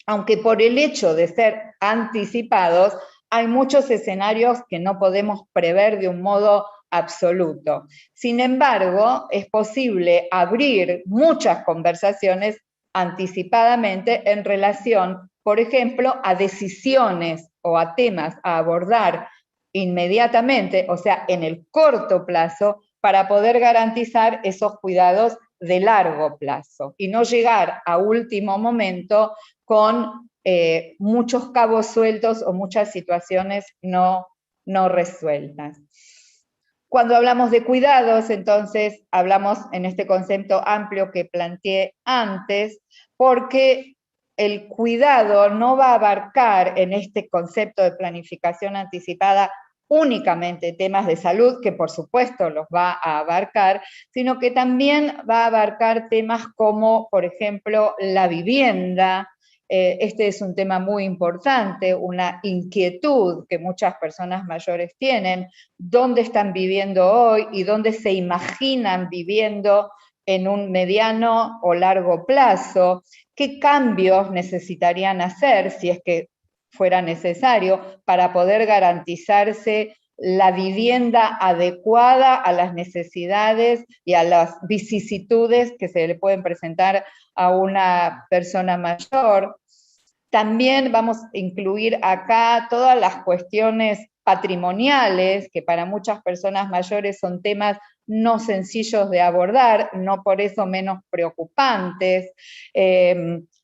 [SPEAKER 4] Aunque por el hecho de ser anticipados, hay muchos escenarios que no podemos prever de un modo absoluto. Sin embargo, es posible abrir muchas conversaciones anticipadamente en relación, por ejemplo, a decisiones o a temas a abordar inmediatamente, o sea, en el corto plazo, para poder garantizar esos cuidados de largo plazo y no llegar a último momento con muchos cabos sueltos o muchas situaciones no resueltas. Cuando hablamos de cuidados, entonces hablamos en este concepto amplio que planteé antes, porque el cuidado no va a abarcar en este concepto de planificación anticipada únicamente temas de salud, que por supuesto los va a abarcar, sino que también va a abarcar temas como, por ejemplo, la vivienda. Este es un tema muy importante, una inquietud que muchas personas mayores tienen, dónde están viviendo hoy y dónde se imaginan viviendo en un mediano o largo plazo, qué cambios necesitarían hacer, si es que fuera necesario, para poder garantizarse la vivienda adecuada a las necesidades y a las vicisitudes que se le pueden presentar a una persona mayor. También vamos a incluir acá todas las cuestiones patrimoniales, que para muchas personas mayores son temas no sencillos de abordar, no por eso menos preocupantes.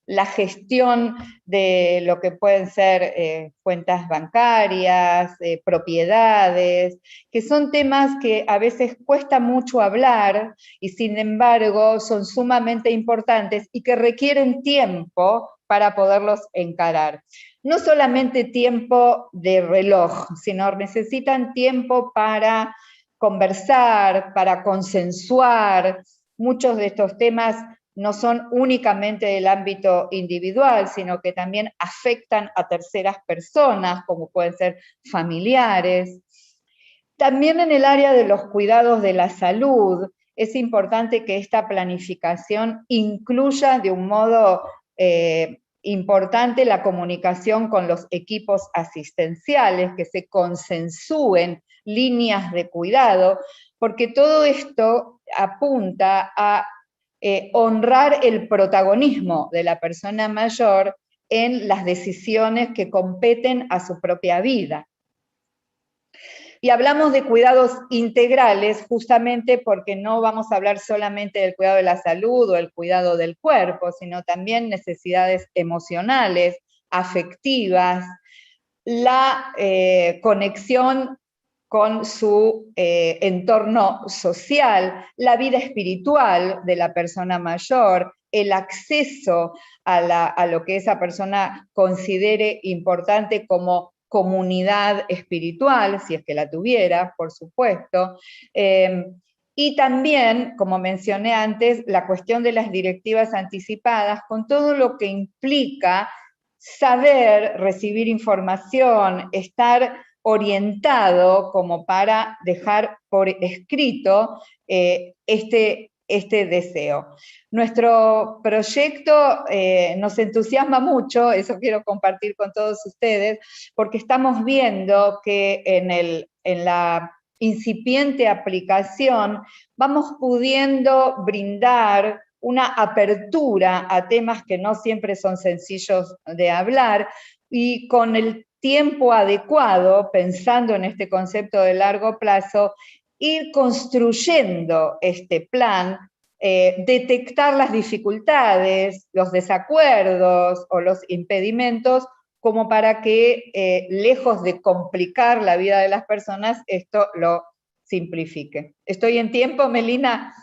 [SPEAKER 4] La gestión de lo que pueden ser cuentas bancarias, propiedades, que son temas que a veces cuesta mucho hablar y sin embargo son sumamente importantes y que requieren tiempo para poderlos encarar. No solamente tiempo de reloj, sino necesitan tiempo para conversar, para consensuar. Muchos de estos temas no son únicamente del ámbito individual, sino que también afectan a terceras personas, como pueden ser familiares. También en el área de los cuidados de la salud, es importante que esta planificación incluya de un modo importante la comunicación con los equipos asistenciales, que se consensúen líneas de cuidado, porque todo esto apunta a honrar el protagonismo de la persona mayor en las decisiones que competen a su propia vida. Y hablamos de cuidados integrales justamente porque no vamos a hablar solamente del cuidado de la salud o el cuidado del cuerpo, sino también necesidades emocionales, afectivas, la conexión con su entorno social, la vida espiritual de la persona mayor, el acceso a lo que esa persona considere importante como comunidad espiritual, si es que la tuviera, por supuesto, y también, como mencioné antes, la cuestión de las directivas anticipadas, con todo lo que implica saber, recibir información, estar orientado como para dejar por escrito este deseo. Nuestro proyecto nos entusiasma mucho, eso quiero compartir con todos ustedes, porque estamos viendo que en la incipiente aplicación, vamos pudiendo brindar una apertura a temas que no siempre son sencillos de hablar, y con el tiempo adecuado, pensando en este concepto de largo plazo, ir construyendo este plan, detectar las dificultades, los desacuerdos o los impedimentos, como para que, lejos de complicar la vida de las personas, esto lo simplifique. ¿Estoy en tiempo, Melina?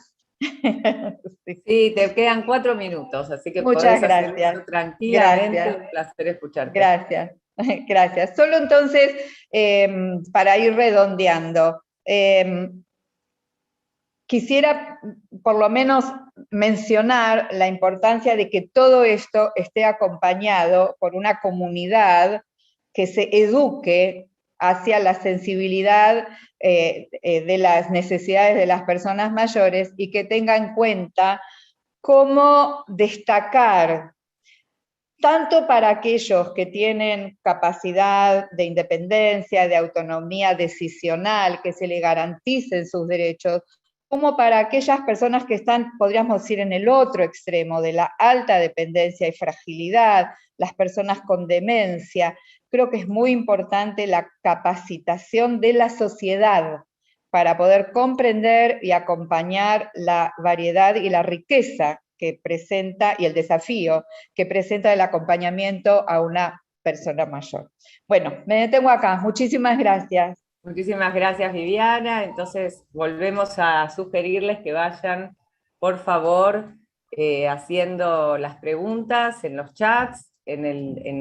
[SPEAKER 2] Sí, te quedan 4 minutos, así que
[SPEAKER 4] muchas
[SPEAKER 2] podés hacer
[SPEAKER 4] gracias.
[SPEAKER 2] eso tranquilamente.
[SPEAKER 4] Gracias.
[SPEAKER 2] Un placer escucharte.
[SPEAKER 4] Gracias, gracias. Solo entonces, para ir redondeando, quisiera por lo menos mencionar la importancia de que todo esto esté acompañado por una comunidad que se eduque hacia la sensibilidad de las necesidades de las personas mayores y que tenga en cuenta cómo destacar, tanto para aquellos que tienen capacidad de independencia, de autonomía decisional, que se le garanticen sus derechos, como para aquellas personas que están, podríamos decir, en el otro extremo de la alta dependencia y fragilidad, las personas con demencia. Creo que es muy importante la capacitación de la sociedad para poder comprender y acompañar la variedad y la riqueza que presenta, y el desafío que presenta el acompañamiento a una persona mayor. Bueno, me detengo acá. Muchísimas gracias.
[SPEAKER 2] Muchísimas gracias, Viviana. Entonces, volvemos a sugerirles que vayan, por favor, haciendo las preguntas en los chats, en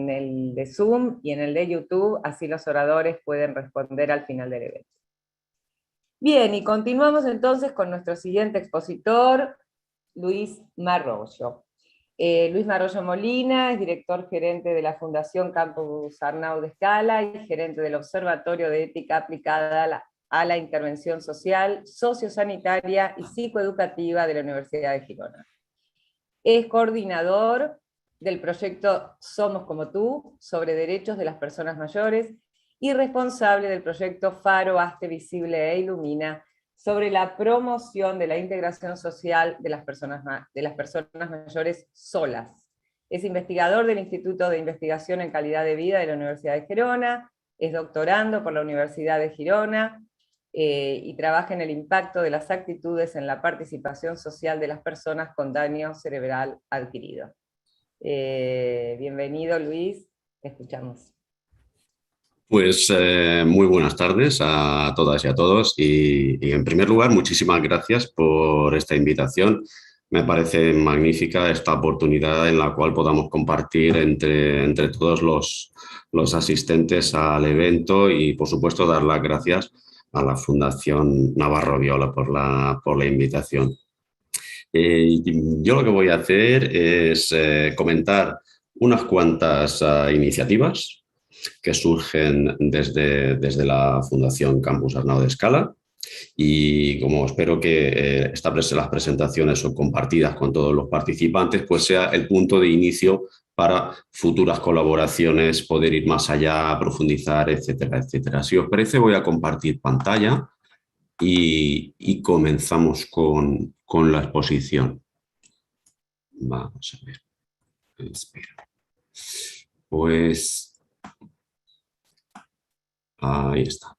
[SPEAKER 2] el de Zoom y en el de YouTube, así los oradores pueden responder al final del evento. Bien, y continuamos entonces con nuestro siguiente expositor, Luis Marrollo. Luis Marrollo Molina es director gerente de la Fundación Campus Arnau de Escala y gerente del Observatorio de Ética Aplicada a la Intervención Social, Sociosanitaria y Psicoeducativa de la Universidad de Girona. Es coordinador del proyecto Somos como tú, sobre derechos de las personas mayores, y responsable del proyecto Faro, Hazte Visible e Ilumina, sobre la promoción de la integración social de las personas mayores solas. Es investigador del Instituto de Investigación en Calidad de Vida de la Universidad de Girona, es doctorando por la Universidad de Girona, y trabaja en el impacto de las actitudes en la participación social de las personas con daño cerebral adquirido. Bienvenido, Luis, te escuchamos.
[SPEAKER 5] Pues muy buenas tardes a todas y a todos, y en primer lugar muchísimas gracias por esta invitación. Me parece magnífica esta oportunidad en la cual podamos compartir entre todos los asistentes al evento, y por supuesto dar las gracias a la Fundación Navarro Viola por la invitación. Yo lo que voy a hacer es comentar unas cuantas iniciativas que surgen desde la Fundación Campus Arnau de Escala, y como espero que las presentaciones son compartidas con todos los participantes, pues sea el punto de inicio para futuras colaboraciones, poder ir más allá, profundizar, etcétera, etcétera. Si os parece, voy a compartir pantalla y comenzamos con la exposición. Vamos a ver. Espera. Pues ahí está.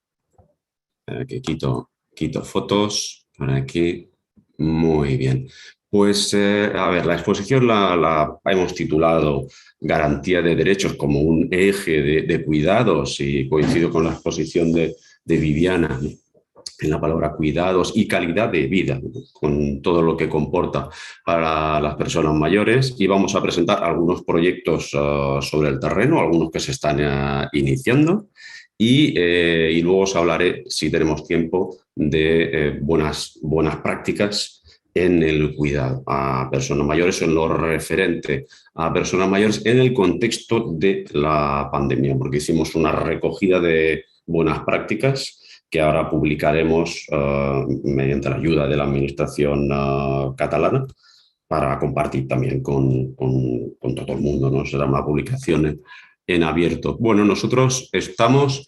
[SPEAKER 5] Aquí quito fotos por aquí. Muy bien. Pues, a ver, la exposición la hemos titulado Garantía de Derechos como un eje de cuidados, y coincido con la exposición de Viviana, ¿no?, en la palabra cuidados y calidad de vida, ¿no?, con todo lo que comporta para las personas mayores, y vamos a presentar algunos proyectos sobre el terreno, algunos que se están iniciando, y luego os hablaré, si tenemos tiempo, de buenas prácticas en el cuidado a personas mayores, en lo referente a personas mayores en el contexto de la pandemia, porque hicimos una recogida de buenas prácticas que ahora publicaremos mediante la ayuda de la Administración catalana, para compartir también con todo el mundo, ¿no? Será una publicación en abierto. Bueno, nosotros estamos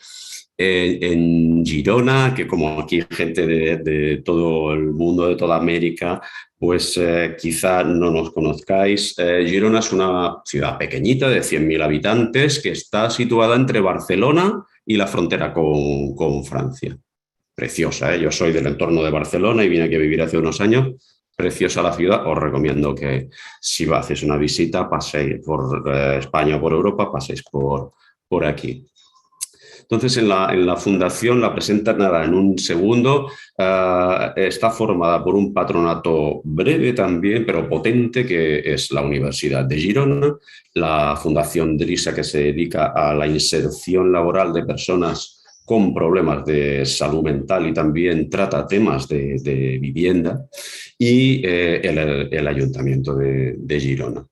[SPEAKER 5] en Girona, que como aquí hay gente de todo el mundo, de toda América, pues quizá no nos conozcáis. Girona es una ciudad pequeñita de 100.000 habitantes que está situada entre Barcelona y la frontera con Francia. Preciosa, ¿eh? Yo soy del entorno de Barcelona y vine aquí a vivir hace unos años. Preciosa la ciudad. Os recomiendo que si hacéis una visita, paséis por España o por Europa, paséis por aquí. Entonces, en la fundación la presenta nada, en un segundo. Está formada por un patronato breve también, pero potente, que es la Universidad de Girona, la Fundación DRISA, que se dedica a la inserción laboral de personas con problemas de salud mental y también trata temas de vivienda, y el Ayuntamiento de Girona.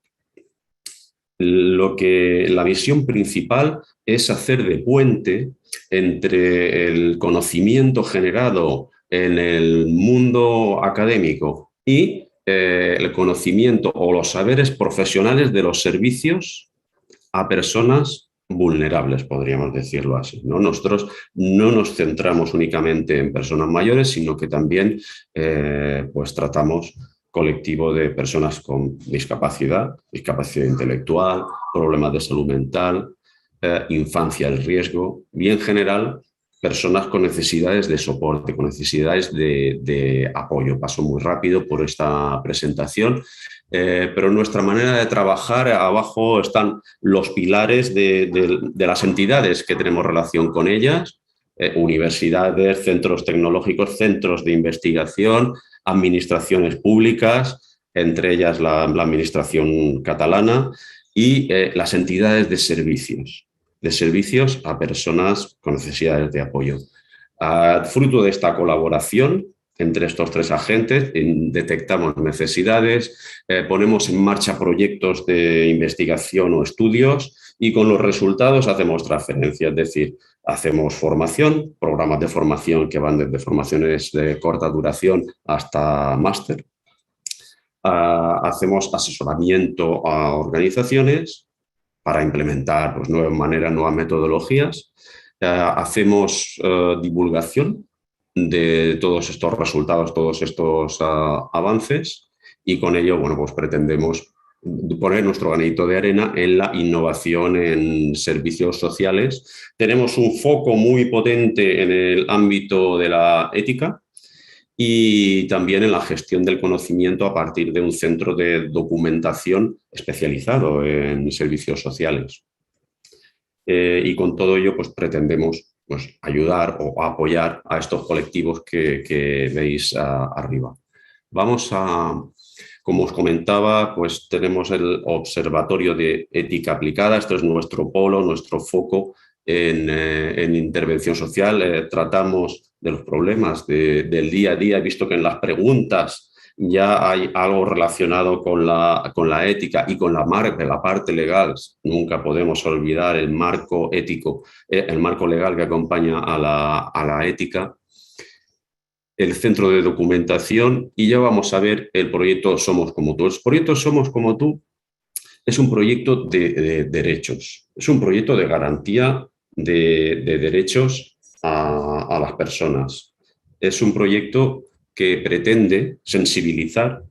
[SPEAKER 5] La visión principal es hacer de puente entre el conocimiento generado en el mundo académico y el conocimiento o los saberes profesionales de los servicios a personas vulnerables, podríamos decirlo así, ¿no? Nosotros no nos centramos únicamente en personas mayores, sino que también pues tratamos colectivo de personas con discapacidad intelectual, problemas de salud mental, infancia en riesgo y en general personas con necesidades de soporte, con necesidades de apoyo. Paso muy rápido por esta presentación, pero nuestra manera de trabajar, abajo están los pilares de las entidades que tenemos relación con ellas, universidades, centros tecnológicos, centros de investigación, administraciones públicas, entre ellas la administración catalana, y las entidades de servicios a personas con necesidades de apoyo. Fruto de esta colaboración entre estos tres agentes, detectamos necesidades, ponemos en marcha proyectos de investigación o estudios y con los resultados hacemos transferencia, es decir, hacemos formación, programas de formación que van desde formaciones de corta duración hasta máster. Hacemos asesoramiento a organizaciones para implementar pues, nuevas maneras, nuevas metodologías. Hacemos divulgación de todos estos resultados, todos estos avances, y con ello, bueno, pues pretendemos poner nuestro granito de arena en la innovación en servicios sociales. Tenemos un foco muy potente en el ámbito de la ética y también en la gestión del conocimiento a partir de un centro de documentación especializado en servicios sociales. Y con todo ello, pues pretendemos pues, ayudar o apoyar a estos colectivos que veis arriba. Como os comentaba, pues tenemos el Observatorio de Ética Aplicada. Esto es nuestro polo, nuestro foco en intervención social. Tratamos de los problemas del día a día. He visto que en las preguntas ya hay algo relacionado con la ética y con la parte legal. Nunca podemos olvidar el marco ético, el marco legal que acompaña a la ética. El centro de documentación, y ya vamos a ver el proyecto Somos Como Tú. El proyecto Somos Como Tú es un proyecto de derechos, es un proyecto de garantía de derechos a las personas. Es un proyecto que pretende sensibilizar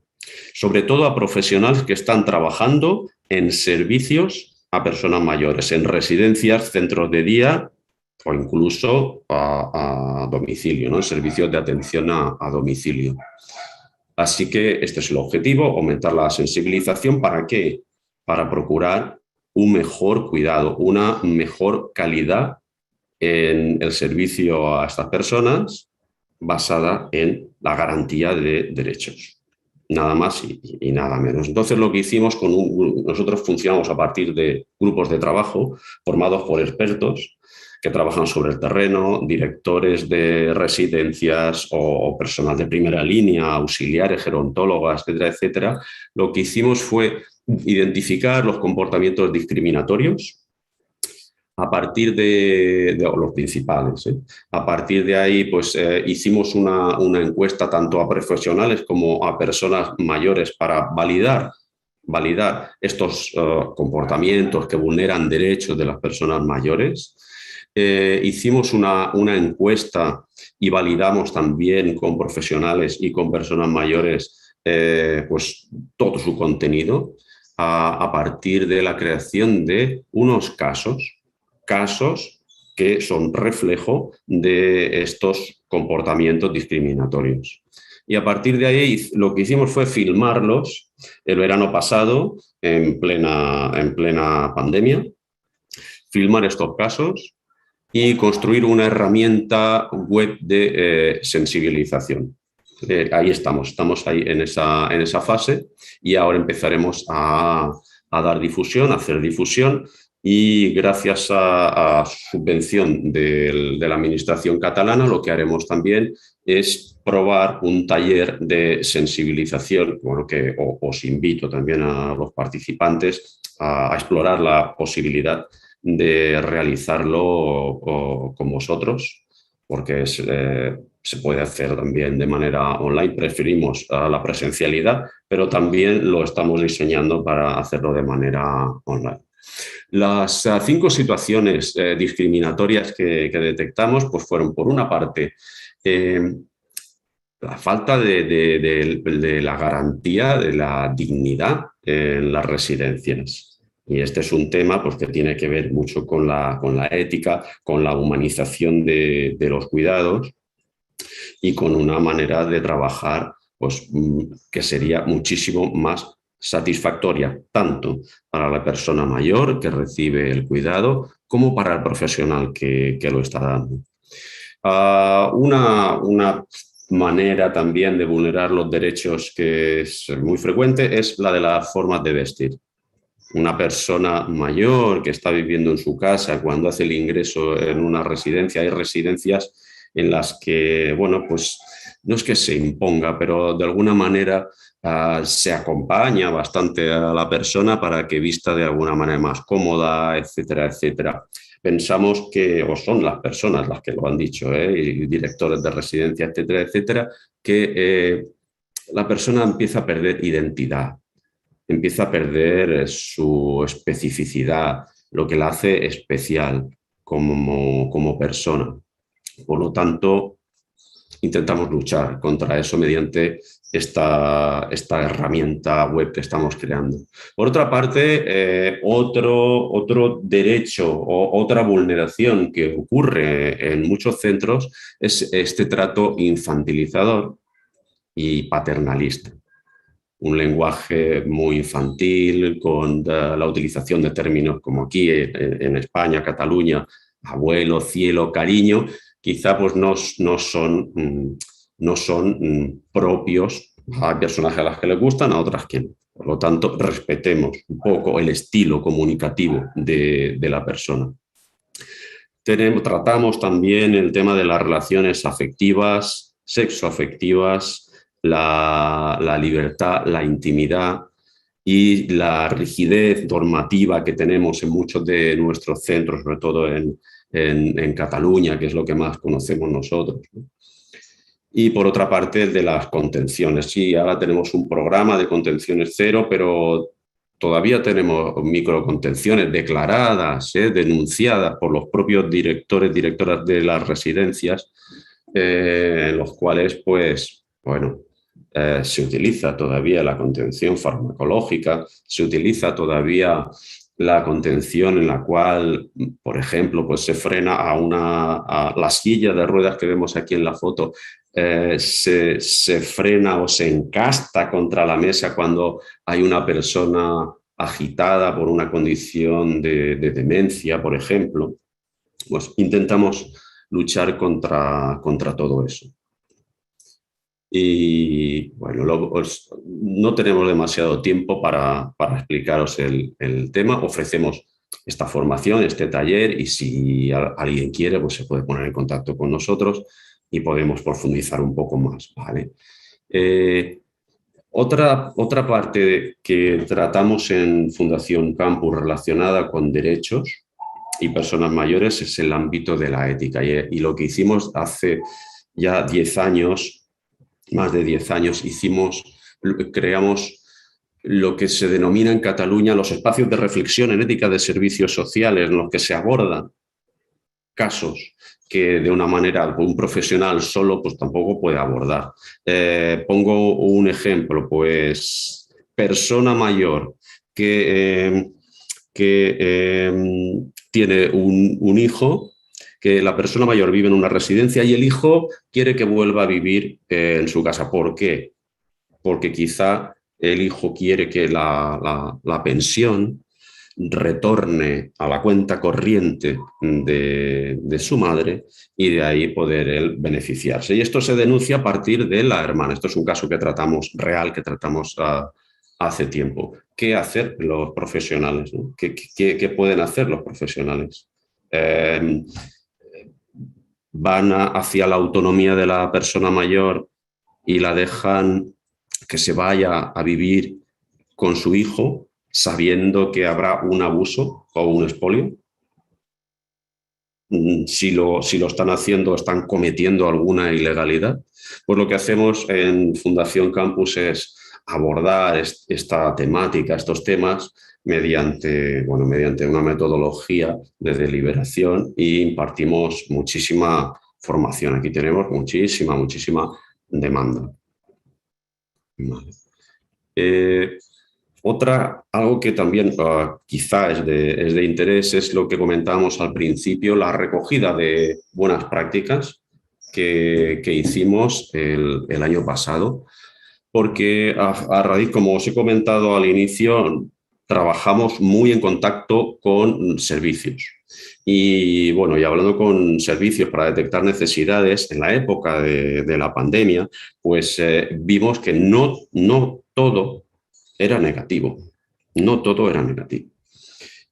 [SPEAKER 5] sobre todo a profesionales que están trabajando en servicios a personas mayores, en residencias, centros de día o incluso a domicilio, ¿no? En servicios de atención a domicilio. Así que este es el objetivo, aumentar la sensibilización. ¿Para qué? Para procurar un mejor cuidado, una mejor calidad en el servicio a estas personas basada en la garantía de derechos. Nada más y nada menos. Entonces lo que hicimos, nosotros funcionamos a partir de grupos de trabajo formados por expertos que trabajan sobre el terreno, directores de residencias o personal de primera línea, auxiliares, gerontólogas, etcétera, etcétera. Lo que hicimos fue identificar los comportamientos discriminatorios a partir de los principales. A partir de ahí, pues hicimos una encuesta tanto a profesionales como a personas mayores para validar estos comportamientos que vulneran derechos de las personas mayores. hicimos una encuesta y validamos también con profesionales y con personas mayores pues todo su contenido a partir de la creación de unos casos que son reflejo de estos comportamientos discriminatorios. Y a partir de ahí lo que hicimos fue filmarlos el verano pasado, en plena pandemia, filmar estos casos y construir una herramienta web de sensibilización. Ahí estamos ahí en esa fase y ahora empezaremos a dar difusión, a hacer difusión, y gracias a subvención de la administración catalana lo que haremos también es probar un taller de sensibilización, bueno, que os invito también a los participantes a explorar la posibilidad de realizarlo con vosotros, porque se puede hacer también de manera online. Preferimos la presencialidad, pero también lo estamos diseñando para hacerlo de manera online. Las 5 situaciones discriminatorias que detectamos pues fueron, por una parte, la falta de la garantía de la dignidad en las residencias. Y este es un tema pues, que tiene que ver mucho con la ética, con la humanización de los cuidados y con una manera de trabajar pues, que sería muchísimo más satisfactoria, tanto para la persona mayor que recibe el cuidado como para el profesional que lo está dando. Una manera también de vulnerar los derechos que es muy frecuente es la de las formas de vestir. Una persona mayor que está viviendo en su casa, cuando hace el ingreso en una residencia, hay residencias en las que, bueno, pues no es que se imponga, pero de alguna manera se acompaña bastante a la persona para que vista de alguna manera más cómoda, etcétera, etcétera. Pensamos que, o son las personas las que lo han dicho, y directores de residencia, etcétera, etcétera, que la persona empieza a perder identidad, empieza a perder su especificidad, lo que la hace especial como persona. Por lo tanto, intentamos luchar contra eso mediante esta herramienta web que estamos creando. Por otra parte, otro derecho o otra vulneración que ocurre en muchos centros es este trato infantilizador y paternalista. Un lenguaje muy infantil, con la utilización de términos como aquí en España, Cataluña, abuelo, cielo, cariño, quizá pues no son propios. Hay personas a las que les gustan, a otras que no. Por lo tanto, respetemos un poco el estilo comunicativo de la persona. Tratamos también el tema de las relaciones afectivas, sexoafectivas, la libertad, la intimidad y la rigidez normativa que tenemos en muchos de nuestros centros, sobre todo en Cataluña, que es lo que más conocemos nosotros, ¿no? Y por otra parte, de las contenciones. Sí, ahora tenemos un programa de contenciones cero, pero todavía tenemos microcontenciones declaradas, denunciadas por los propios directores, directoras de las residencias, en los cuales, pues, bueno, se utiliza todavía la contención farmacológica, se utiliza todavía la contención en la cual, por ejemplo, pues se frena a la silla de ruedas que vemos aquí en la foto, se frena o se encasta contra la mesa cuando hay una persona agitada por una condición de demencia, por ejemplo. Pues intentamos luchar contra todo eso. Y bueno, no tenemos demasiado tiempo para explicaros el tema. Ofrecemos esta formación, este taller, y si alguien quiere, pues se puede poner en contacto con nosotros y podemos profundizar un poco más, ¿vale? Otra parte que tratamos en Fundación Campus relacionada con derechos y personas mayores es el ámbito de la ética. Y lo que hicimos hace ya 10 años, más de 10 años, creamos lo que se denomina en Cataluña los espacios de reflexión en ética de servicios sociales, en los que se abordan casos que de una manera un profesional solo pues tampoco puede abordar. Pongo un ejemplo, pues persona mayor que tiene un hijo, que la persona mayor vive en una residencia y el hijo quiere que vuelva a vivir en su casa. ¿Por qué? Porque quizá el hijo quiere que la pensión retorne a la cuenta corriente de su madre y de ahí poder él beneficiarse. Y esto se denuncia a partir de la hermana. Esto es un caso que tratamos real, que tratamos hace tiempo. ¿Qué hacer los profesionales, ¿no? ¿Qué pueden hacer los profesionales? Van hacia la autonomía de la persona mayor y la dejan que se vaya a vivir con su hijo sabiendo que habrá un abuso o un expolio. Si lo están haciendo, están cometiendo alguna ilegalidad. Pues lo que hacemos en Fundación Campus es abordar esta temática, estos temas, mediante una metodología de deliberación y impartimos muchísima formación. Aquí tenemos muchísima demanda. Vale. Algo que también quizá es de interés es lo que comentábamos al principio, la recogida de buenas prácticas que hicimos el año pasado, porque a raíz, como os he comentado al inicio, trabajamos muy en contacto con servicios. Y bueno, y hablando con servicios para detectar necesidades, en la época de la pandemia, pues vimos que no todo era negativo. No todo era negativo.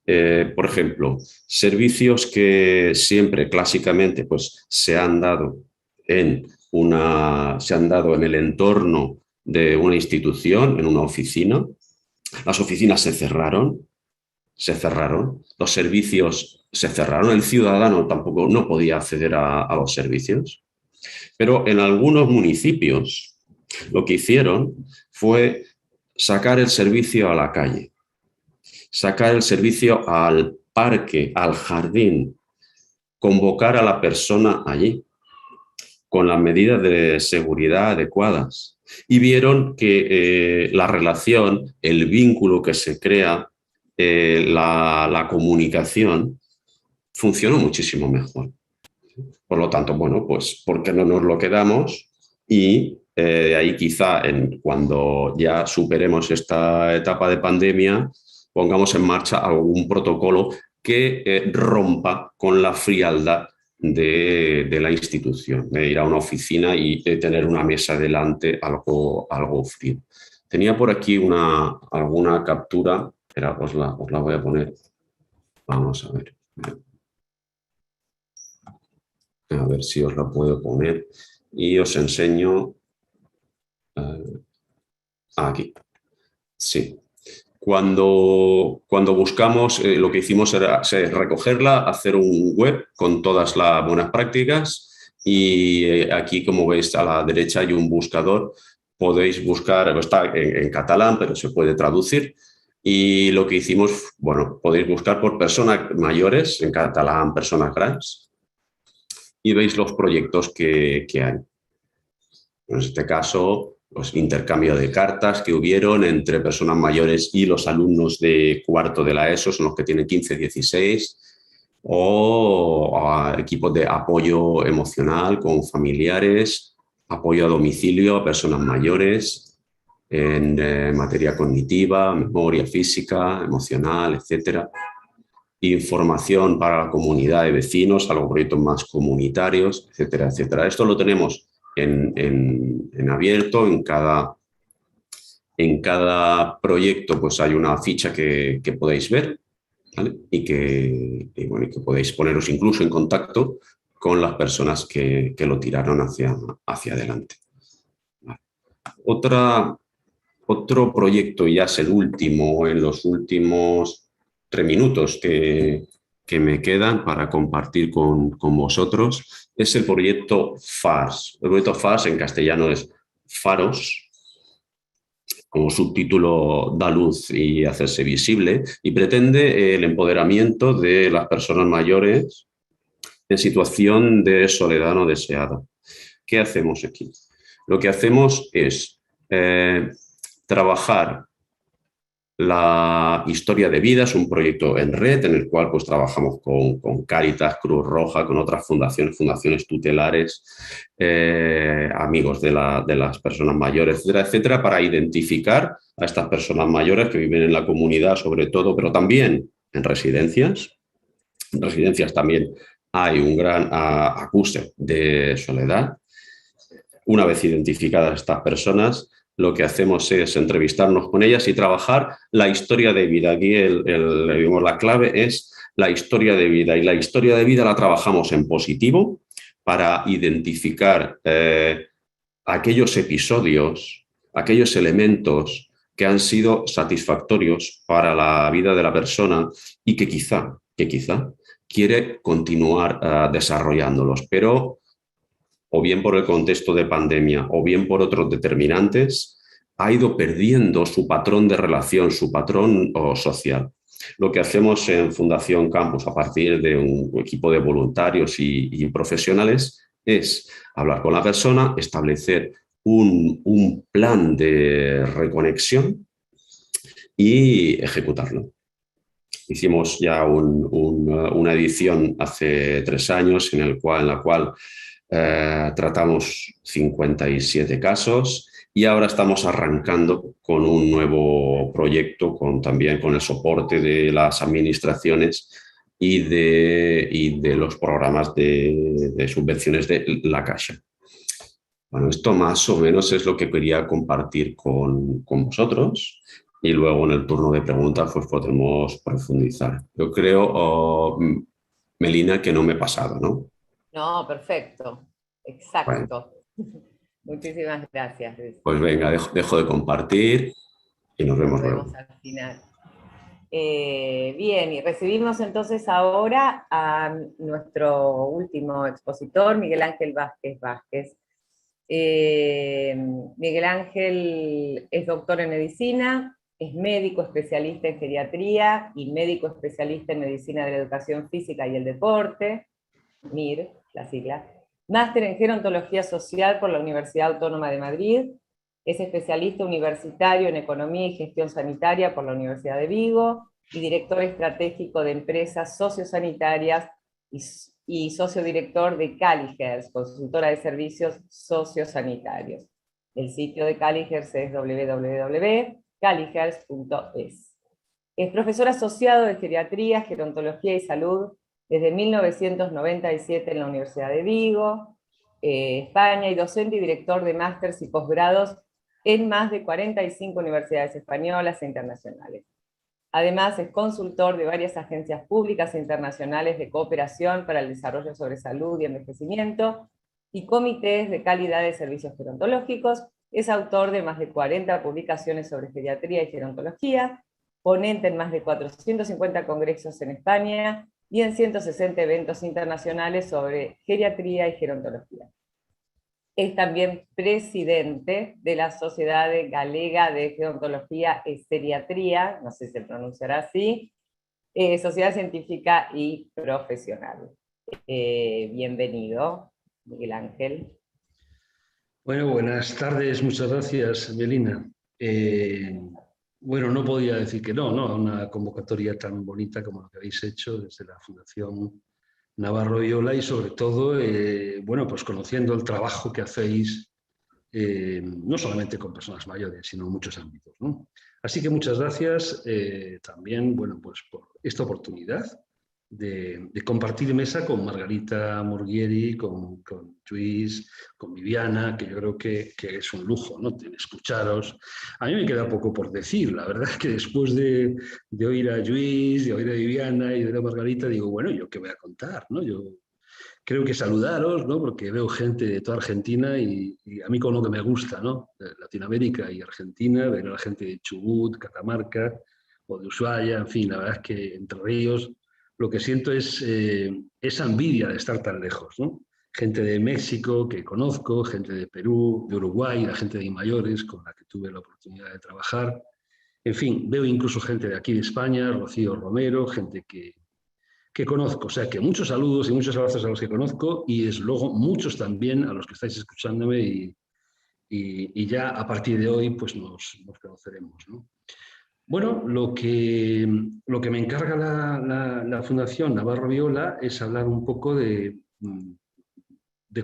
[SPEAKER 5] Por ejemplo, servicios que siempre clásicamente pues, se han dado en el entorno de una institución, en una oficina. Las oficinas se cerraron, los servicios se cerraron, el ciudadano tampoco no podía acceder a los servicios. Pero en algunos municipios lo que hicieron fue sacar el servicio a la calle, sacar el servicio al parque, al jardín, convocar a la persona allí con las medidas de seguridad adecuadas. Y vieron que la relación, el vínculo que se crea, la comunicación, funcionó muchísimo mejor. Por lo tanto, bueno, pues ¿por qué no nos lo quedamos? Y ahí quizá cuando ya superemos esta etapa de pandemia, pongamos en marcha algún protocolo que rompa con la frialdad de la institución, de ir a una oficina y tener una mesa delante, algo frío. Tenía por aquí alguna captura, espera, os la voy a poner. Vamos a ver. A ver si os la puedo poner y os enseño aquí. Sí. Cuando buscamos, lo que hicimos era recogerla, hacer un web con todas las buenas prácticas y aquí, como veis, a la derecha hay un buscador. Podéis buscar, está en catalán, pero se puede traducir. Y lo que hicimos, bueno, podéis buscar por personas mayores, en catalán, personas grans, y veis los proyectos que hay. En este caso, los intercambios de cartas que hubieron entre personas mayores y los alumnos de cuarto de la ESO, son los que tienen 15, 16, o equipos de apoyo emocional con familiares, apoyo a domicilio a personas mayores, en materia cognitiva, memoria física, emocional, etcétera. Información para la comunidad de vecinos, algo proyectos más comunitarios, etcétera, etcétera. Esto lo tenemos en abierto, en cada proyecto pues hay una ficha que podéis ver, ¿vale? y que podéis poneros incluso en contacto con las personas que lo tiraron hacia adelante. ¿Vale? Otro proyecto, ya es el último, en los últimos 3 minutos que me quedan para compartir con vosotros, es el proyecto FARS. El proyecto FARS en castellano es Faros, como subtítulo da luz y hacerse visible, y pretende el empoderamiento de las personas mayores en situación de soledad no deseada. ¿Qué hacemos aquí? Lo que hacemos es trabajar la historia de vida. Es un proyecto en red en el cual pues, trabajamos con Cáritas, Cruz Roja, con otras fundaciones tutelares, amigos de las personas mayores, etcétera, etcétera, para identificar a estas personas mayores que viven en la comunidad sobre todo, pero también en residencias. En residencias también hay un gran acuse de soledad. Una vez identificadas estas personas, lo que hacemos es entrevistarnos con ellas y trabajar la historia de vida. Aquí digamos, la clave es la historia de vida, y la historia de vida la trabajamos en positivo para identificar aquellos episodios, aquellos elementos que han sido satisfactorios para la vida de la persona y que quizá quiere continuar desarrollándolos, pero o bien por el contexto de pandemia, o bien por otros determinantes, ha ido perdiendo su patrón de relación, su patrón social. Lo que hacemos en Fundación Campus, a partir de un equipo de voluntarios y profesionales, es hablar con la persona, establecer un plan de reconexión y ejecutarlo. Hicimos ya una edición hace 3 años en la cual tratamos 57 casos y ahora estamos arrancando con un nuevo proyecto también con el soporte de las administraciones y de los programas de subvenciones de la Caixa. Bueno, esto más o menos es lo que quería compartir con vosotros, y luego en el turno de preguntas pues podemos profundizar. Yo creo, Melina, que no me he pasado, ¿no?
[SPEAKER 2] No, perfecto, exacto. Bueno. Muchísimas gracias, Luis.
[SPEAKER 5] Pues venga, dejo de compartir y nos vemos luego.
[SPEAKER 2] Nos vemos al final. Bien, y recibimos entonces ahora a nuestro último expositor, Miguel Ángel Vázquez Vázquez. Miguel Ángel es doctor en medicina, es médico especialista en geriatría y médico especialista en medicina de la educación física y el deporte, MIR, la sigla. Máster en gerontología social por la Universidad Autónoma de Madrid. Es especialista universitario en economía y gestión sanitaria por la Universidad de Vigo y director estratégico de empresas sociosanitarias y sociodirector de Caligers, consultora de servicios sociosanitarios. El sitio de Caligers es www.caligers.es. Es profesor asociado de geriatría, gerontología y salud desde 1997 en la Universidad de Vigo, España, y docente y director de másters y posgrados en más de 45 universidades españolas e internacionales. Además, es consultor de varias agencias públicas e internacionales de cooperación para el desarrollo sobre salud y envejecimiento, y comités de calidad de servicios gerontológicos. Es autor de más de 40 publicaciones sobre geriatría y gerontología, ponente en más de 450 congresos en España, y en 160 eventos internacionales sobre geriatría y gerontología. Es también presidente de la Sociedad Galega de Gerontología y Geriatría, no sé si se pronunciará así, sociedad científica y profesional. Bienvenido, Miguel Ángel.
[SPEAKER 6] Bueno, buenas tardes, muchas gracias, Melina. Bueno, no podía decir que no, a una convocatoria tan bonita como la que habéis hecho desde la Fundación Navarro y Ola, y sobre todo, bueno, pues conociendo el trabajo que hacéis, no solamente con personas mayores, sino en muchos ámbitos, ¿no? Así que muchas gracias también, bueno, pues por esta oportunidad de compartir mesa con Margarita Murghieri, con Luis, con Viviana, que yo creo que es un lujo, ¿no? De escucharos. A mí me queda poco por decir, la verdad es que después de oír a Luis, de oír a Viviana y de oír a Margarita, digo, bueno, ¿yo qué voy a contar, no? Yo creo que saludaros, ¿no? Porque veo gente de toda Argentina y a mí con lo que me gusta, ¿no? Latinoamérica y Argentina, ver a la gente de Chubut, Catamarca o de Ushuaia, en fin, la verdad es que Entre Ríos, lo que siento es esa envidia de estar tan lejos, ¿no? Gente de México que conozco, gente de Perú, de Uruguay, la gente de Imayores con la que tuve la oportunidad de trabajar. En fin, veo incluso gente de aquí de España, Rocío Romero, gente que que conozco. O sea que muchos saludos y muchos abrazos a los que conozco y desde luego muchos también a los que estáis escuchándome y ya a partir de hoy pues nos conoceremos, ¿no? Bueno, lo que me encarga la Fundación Navarro Viola es hablar un poco de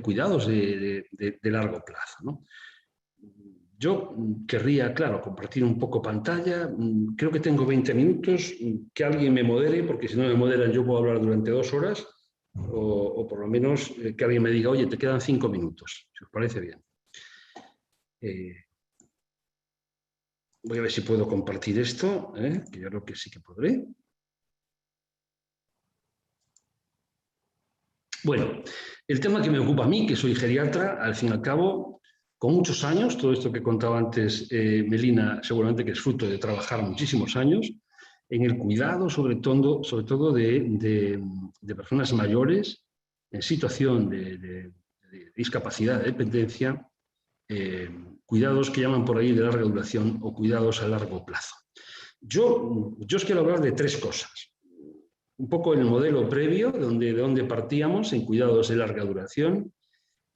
[SPEAKER 6] cuidados de largo plazo, ¿no? Yo querría, claro, compartir un poco pantalla. Creo que tengo 20 minutos. Que alguien me modere, porque si no me moderan yo puedo hablar durante 2 horas, o por lo menos que alguien me diga, oye, te quedan 5 minutos, si os parece bien. Voy a ver si puedo compartir esto, que yo creo que sí que podré. Bueno, el tema que me ocupa a mí, que soy geriatra, al fin y al cabo, con muchos años, todo esto que contaba antes Melina, seguramente que es fruto de trabajar muchísimos años, en el cuidado, sobre todo de personas mayores en situación de discapacidad, de dependencia, cuidados que llaman por ahí de larga duración o cuidados a largo plazo. Yo os quiero hablar de 3 cosas. Un poco en el modelo previo, de donde partíamos en cuidados de larga duración.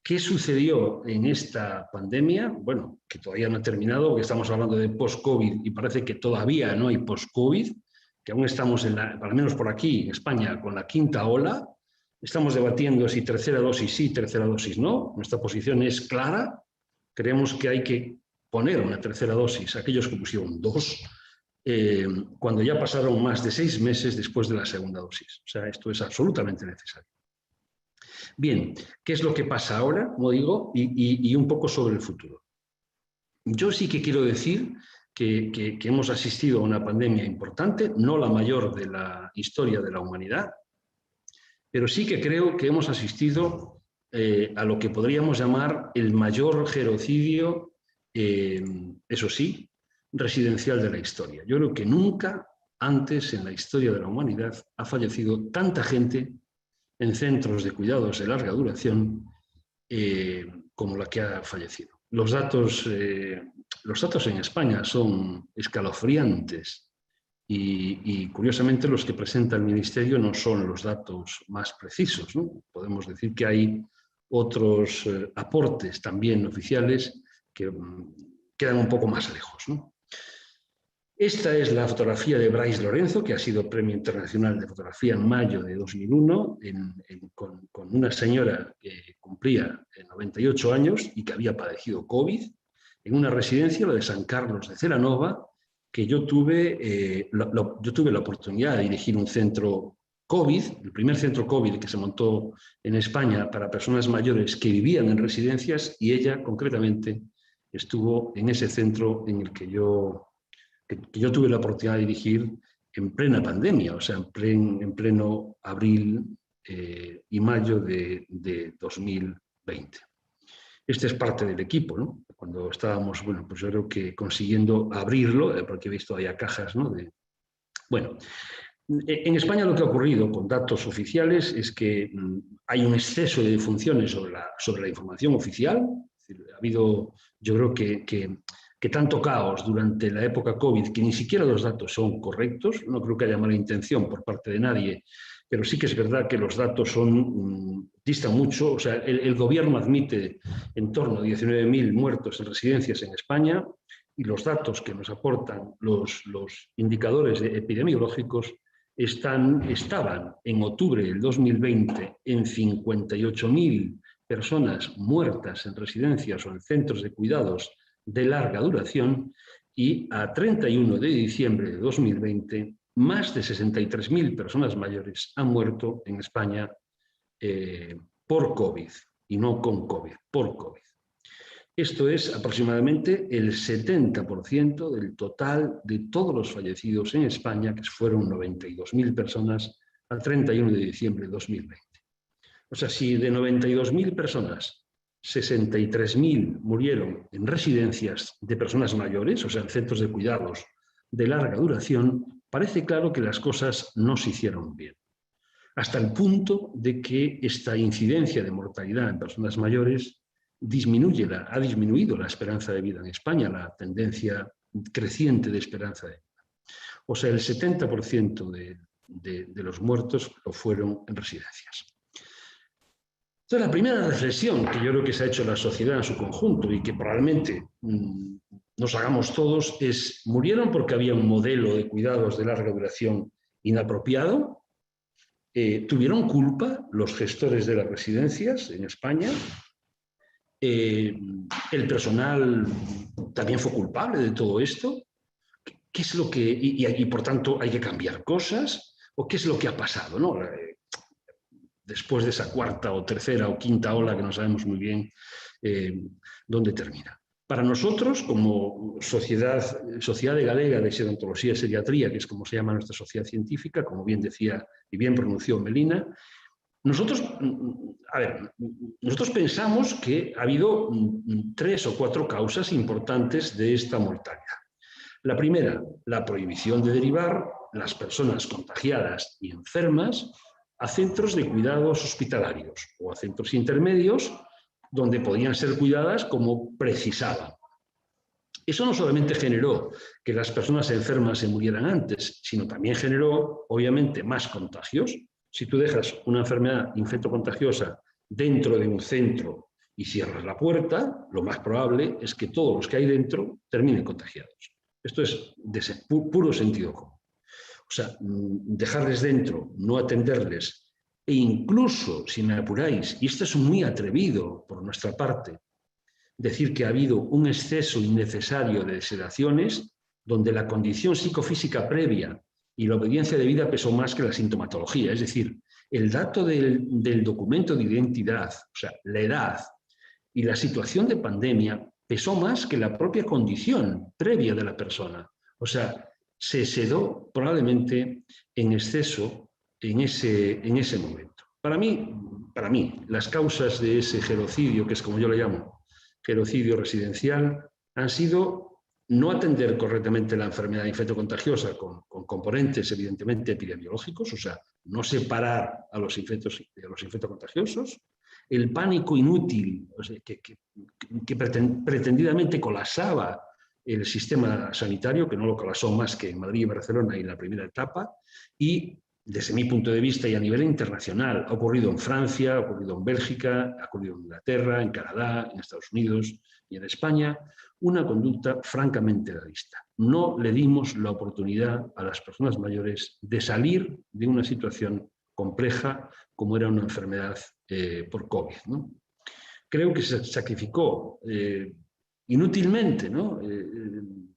[SPEAKER 6] ¿Qué sucedió en esta pandemia? Bueno, que todavía no ha terminado, porque estamos hablando de post-COVID y parece que todavía no hay post-COVID, que aún estamos, al menos por aquí, en España, con la 5ª ola. Estamos debatiendo si tercera dosis sí, tercera dosis no. Nuestra posición es clara. Creemos que hay que poner una tercera dosis a aquellos que pusieron 2, cuando ya pasaron más de 6 meses después de la segunda dosis. O sea, esto es absolutamente necesario. Bien, ¿qué es lo que pasa ahora, como digo, y un poco sobre el futuro? Yo sí que quiero decir que hemos asistido a una pandemia importante, no la mayor de la historia de la humanidad, pero sí que creo que hemos asistido a lo que podríamos llamar el mayor genocidio, eso sí, residencial de la historia. Yo creo que nunca antes en la historia de la humanidad ha fallecido tanta gente en centros de cuidados de larga duración como la que ha fallecido. Los datos en España son escalofriantes y curiosamente los que presenta el Ministerio no son los datos más precisos, ¿no? Podemos decir que hay otros aportes también oficiales que quedan un poco más lejos, ¿no? Esta es la fotografía de Bryce Lorenzo, que ha sido Premio Internacional de Fotografía en mayo de 2001, con una señora que cumplía 98 años y que había padecido COVID, en una residencia, la de San Carlos de Celanova, que yo tuve la oportunidad de dirigir un centro COVID, el primer centro COVID que se montó en España para personas mayores que vivían en residencias, y ella concretamente estuvo en ese centro en el que yo tuve la oportunidad de dirigir en plena pandemia, o sea, en pleno abril y mayo de 2020. Este es parte del equipo, ¿no? Cuando estábamos, bueno, pues yo creo que consiguiendo abrirlo, porque he visto ahí cajas, ¿no? Bueno, en España lo que ha ocurrido con datos oficiales es que hay un exceso de funciones sobre la información oficial. Es decir, ha habido, yo creo que tanto caos durante la época COVID que ni siquiera los datos son correctos. No creo que haya mala intención por parte de nadie, pero sí que es verdad que los datos distan mucho. O sea, el gobierno admite en torno a 19.000 muertos en residencias en España, y los datos que nos aportan los indicadores epidemiológicos estaban en octubre del 2020 en 58.000 personas muertas en residencias o en centros de cuidados de larga duración, y a 31 de diciembre de 2020 más de 63.000 personas mayores han muerto en España por COVID, y no con COVID, por COVID. Esto es aproximadamente el 70% del total de todos los fallecidos en España, que fueron 92.000 personas al 31 de diciembre de 2020. O sea, si de 92.000 personas, 63.000 murieron en residencias de personas mayores, o sea, en centros de cuidados de larga duración, parece claro que las cosas no se hicieron bien. Hasta el punto de que esta incidencia de mortalidad en personas mayores ha disminuido la esperanza de vida en España, la tendencia creciente de esperanza de vida. O sea, el 70% de los muertos lo fueron en residencias. Entonces, la primera reflexión que yo creo que se ha hecho la sociedad en su conjunto y que probablemente nos hagamos todos es: ¿murieron porque había un modelo de cuidados de larga duración inapropiado? ¿Tuvieron culpa los gestores de las residencias en España? ¿El personal también fue culpable de todo esto? ¿Qué es lo que, y por tanto hay que cambiar cosas? ¿O qué es lo que ha pasado, ¿no? Después de esa cuarta o tercera o quinta ola que no sabemos muy bien dónde termina. Para nosotros, como Sociedad Galega de Gerontología y Geriatría, que es como se llama nuestra sociedad científica, como bien decía y bien pronunció Melina, nosotros pensamos que ha habido 3 o 4 causas importantes de esta mortalidad. La primera, la prohibición de derivar las personas contagiadas y enfermas a centros de cuidados hospitalarios o a centros intermedios donde podían ser cuidadas como precisaban. Eso no solamente generó que las personas enfermas se murieran antes, sino también generó, obviamente, más contagios. Si tú dejas una enfermedad infectocontagiosa dentro de un centro y cierras la puerta, lo más probable es que todos los que hay dentro terminen contagiados. Esto es de puro sentido común. O sea, dejarles dentro, no atenderles, e incluso, si me apuráis, y esto es muy atrevido por nuestra parte, decir que ha habido un exceso innecesario de sedaciones donde la condición psicofísica previa y la obediencia debida pesó más que la sintomatología. Es decir, el dato del documento de identidad, o sea, la edad y la situación de pandemia pesó más que la propia condición previa de la persona. O sea, se sedó probablemente en exceso en ese momento. Para mí, las causas de ese genocidio, que es como yo le llamo, genocidio residencial, han sido no atender correctamente la enfermedad infectocontagiosa con componentes evidentemente epidemiológicos, o sea, no separar a los infectocontagiosos, el pánico inútil, o sea, que pretendidamente colapsaba el sistema sanitario, que no lo colapsó más que en Madrid y Barcelona en la primera etapa, y desde mi punto de vista y a nivel internacional, ha ocurrido en Francia, ha ocurrido en Bélgica, ha ocurrido en Inglaterra, en Canadá, en Estados Unidos y en España, una conducta francamente egoísta. No le dimos la oportunidad a las personas mayores de salir de una situación compleja como era una enfermedad por COVID, ¿no? Creo que se sacrificó inútilmente, ¿no?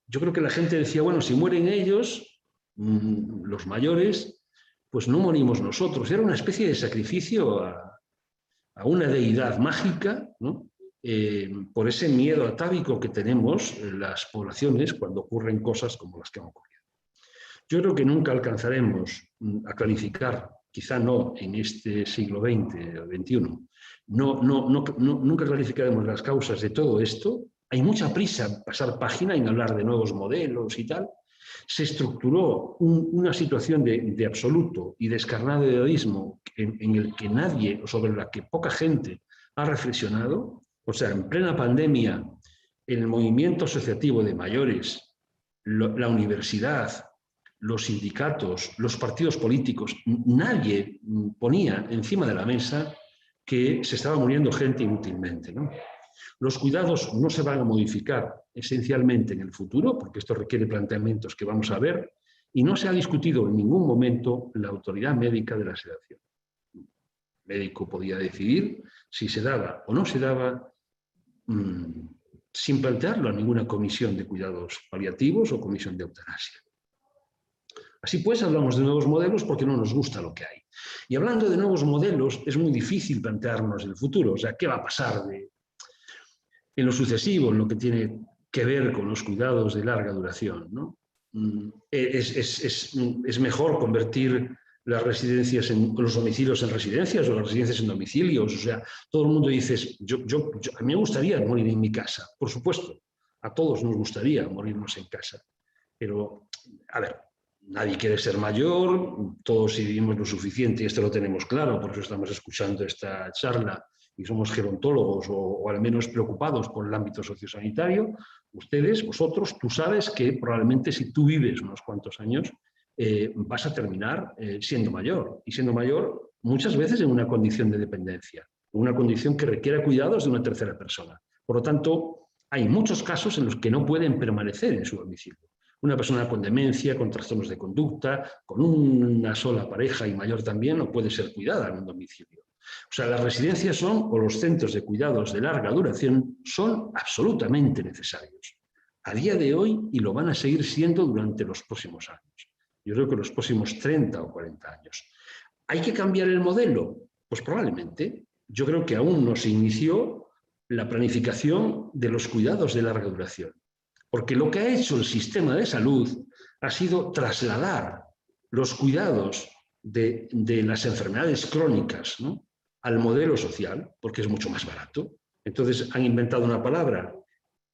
[SPEAKER 6] Yo creo que la gente decía, bueno, si mueren ellos, los mayores, pues no morimos nosotros. Era una especie de sacrificio a una deidad mágica, ¿no? Por ese miedo atávico que tenemos las poblaciones cuando ocurren cosas como las que han ocurrido. Yo creo que nunca alcanzaremos a clarificar, quizá no en este siglo XX o XXI, nunca clarificaremos las causas de todo esto. Hay mucha prisa en pasar página, en hablar de nuevos modelos y tal. Se estructuró una situación de absoluto y descarnado egoísmo en el que nadie, o sobre la que poca gente ha reflexionado. O sea, en plena pandemia, el movimiento asociativo de mayores, la universidad, los sindicatos, los partidos políticos, nadie ponía encima de la mesa que se estaba muriendo gente inútilmente, ¿no? Los cuidados no se van a modificar esencialmente en el futuro, porque esto requiere planteamientos que vamos a ver, y no se ha discutido en ningún momento la autoridad médica de la sedación. El médico podía decidir si se daba o no se daba sin plantearlo a ninguna comisión de cuidados paliativos o comisión de eutanasia. Así pues, hablamos de nuevos modelos porque no nos gusta lo que hay. Y hablando de nuevos modelos, es muy difícil plantearnos el futuro. O sea, ¿qué va a pasar en lo sucesivo, en lo que tiene que ver con los cuidados de larga duración, ¿no? Es mejor convertir las residencias los domicilios en residencias o las residencias en domicilios. O sea, todo el mundo dice, a mí me gustaría morir en mi casa, por supuesto. A todos nos gustaría morirnos en casa. Pero, a ver, nadie quiere ser mayor, todos vivimos lo suficiente y esto lo tenemos claro, por eso estamos escuchando esta charla y somos gerontólogos o al menos preocupados por el ámbito sociosanitario. Ustedes, vosotros, tú sabes que probablemente si tú vives unos cuantos años, vas a terminar siendo mayor. Y siendo mayor muchas veces en una condición de dependencia, una condición que requiera cuidados de una tercera persona. Por lo tanto, hay muchos casos en los que no pueden permanecer en su domicilio. Una persona con demencia, con trastornos de conducta, con una sola pareja y mayor también, no puede ser cuidada en un domicilio. O sea, las residencias son, o los centros de cuidados de larga duración, son absolutamente necesarios. A día de hoy, y lo van a seguir siendo durante los próximos años. Yo creo que los próximos 30 o 40 años. ¿Hay que cambiar el modelo? Pues probablemente. Yo creo que aún no se inició la planificación de los cuidados de larga duración. Porque lo que ha hecho el sistema de salud ha sido trasladar los cuidados de las enfermedades crónicas, ¿no?, al modelo social, porque es mucho más barato. Entonces han inventado una palabra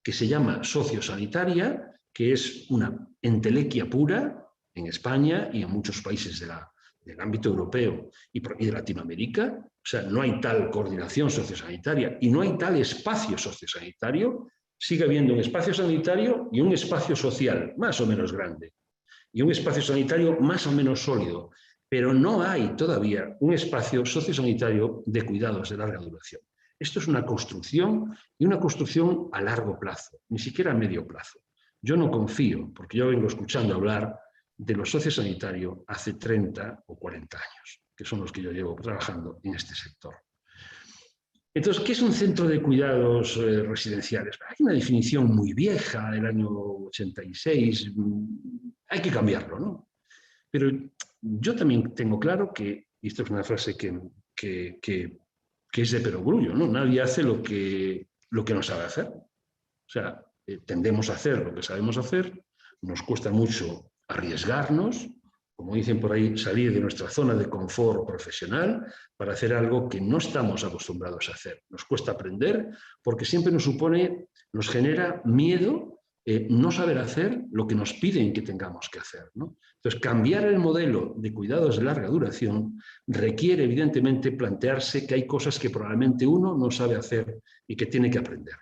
[SPEAKER 6] que se llama sociosanitaria, que es una entelequia pura en España y en muchos países del ámbito europeo y de Latinoamérica. O sea, no hay tal coordinación sociosanitaria y no hay tal espacio sociosanitario. Sigue habiendo un espacio sanitario y un espacio social más o menos grande y un espacio sanitario más o menos sólido, pero no hay todavía un espacio sociosanitario de cuidados de larga duración. Esto es una construcción y una construcción a largo plazo, ni siquiera a medio plazo. Yo no confío, porque yo vengo escuchando hablar de lo sociosanitario hace 30 o 40 años, que son los que yo llevo trabajando en este sector. Entonces, ¿qué es un centro de cuidados residenciales? Hay una definición muy vieja, del año 86, hay que cambiarlo, ¿no? Pero yo también tengo claro que, y esto es una frase que es de perogrullo, ¿no? Nadie hace lo que no sabe hacer. O sea, tendemos a hacer lo que sabemos hacer, nos cuesta mucho arriesgarnos, como dicen por ahí, salir de nuestra zona de confort profesional para hacer algo que no estamos acostumbrados a hacer. Nos cuesta aprender porque siempre nos genera miedo no saber hacer lo que nos piden que tengamos que hacer, ¿no? Entonces, cambiar el modelo de cuidados de larga duración requiere, evidentemente, plantearse que hay cosas que probablemente uno no sabe hacer y que tiene que aprender.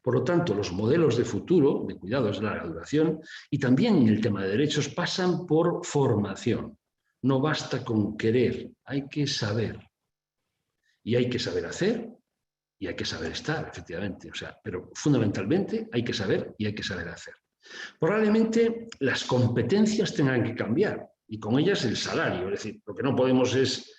[SPEAKER 6] Por lo tanto, los modelos de futuro de cuidados de larga duración y también en el tema de derechos pasan por formación. No basta con querer, hay que saber. Y hay que saber hacer y hay que saber estar, efectivamente. O sea, pero fundamentalmente hay que saber y hay que saber hacer. Probablemente las competencias tengan que cambiar y con ellas el salario. Es decir, lo que no podemos es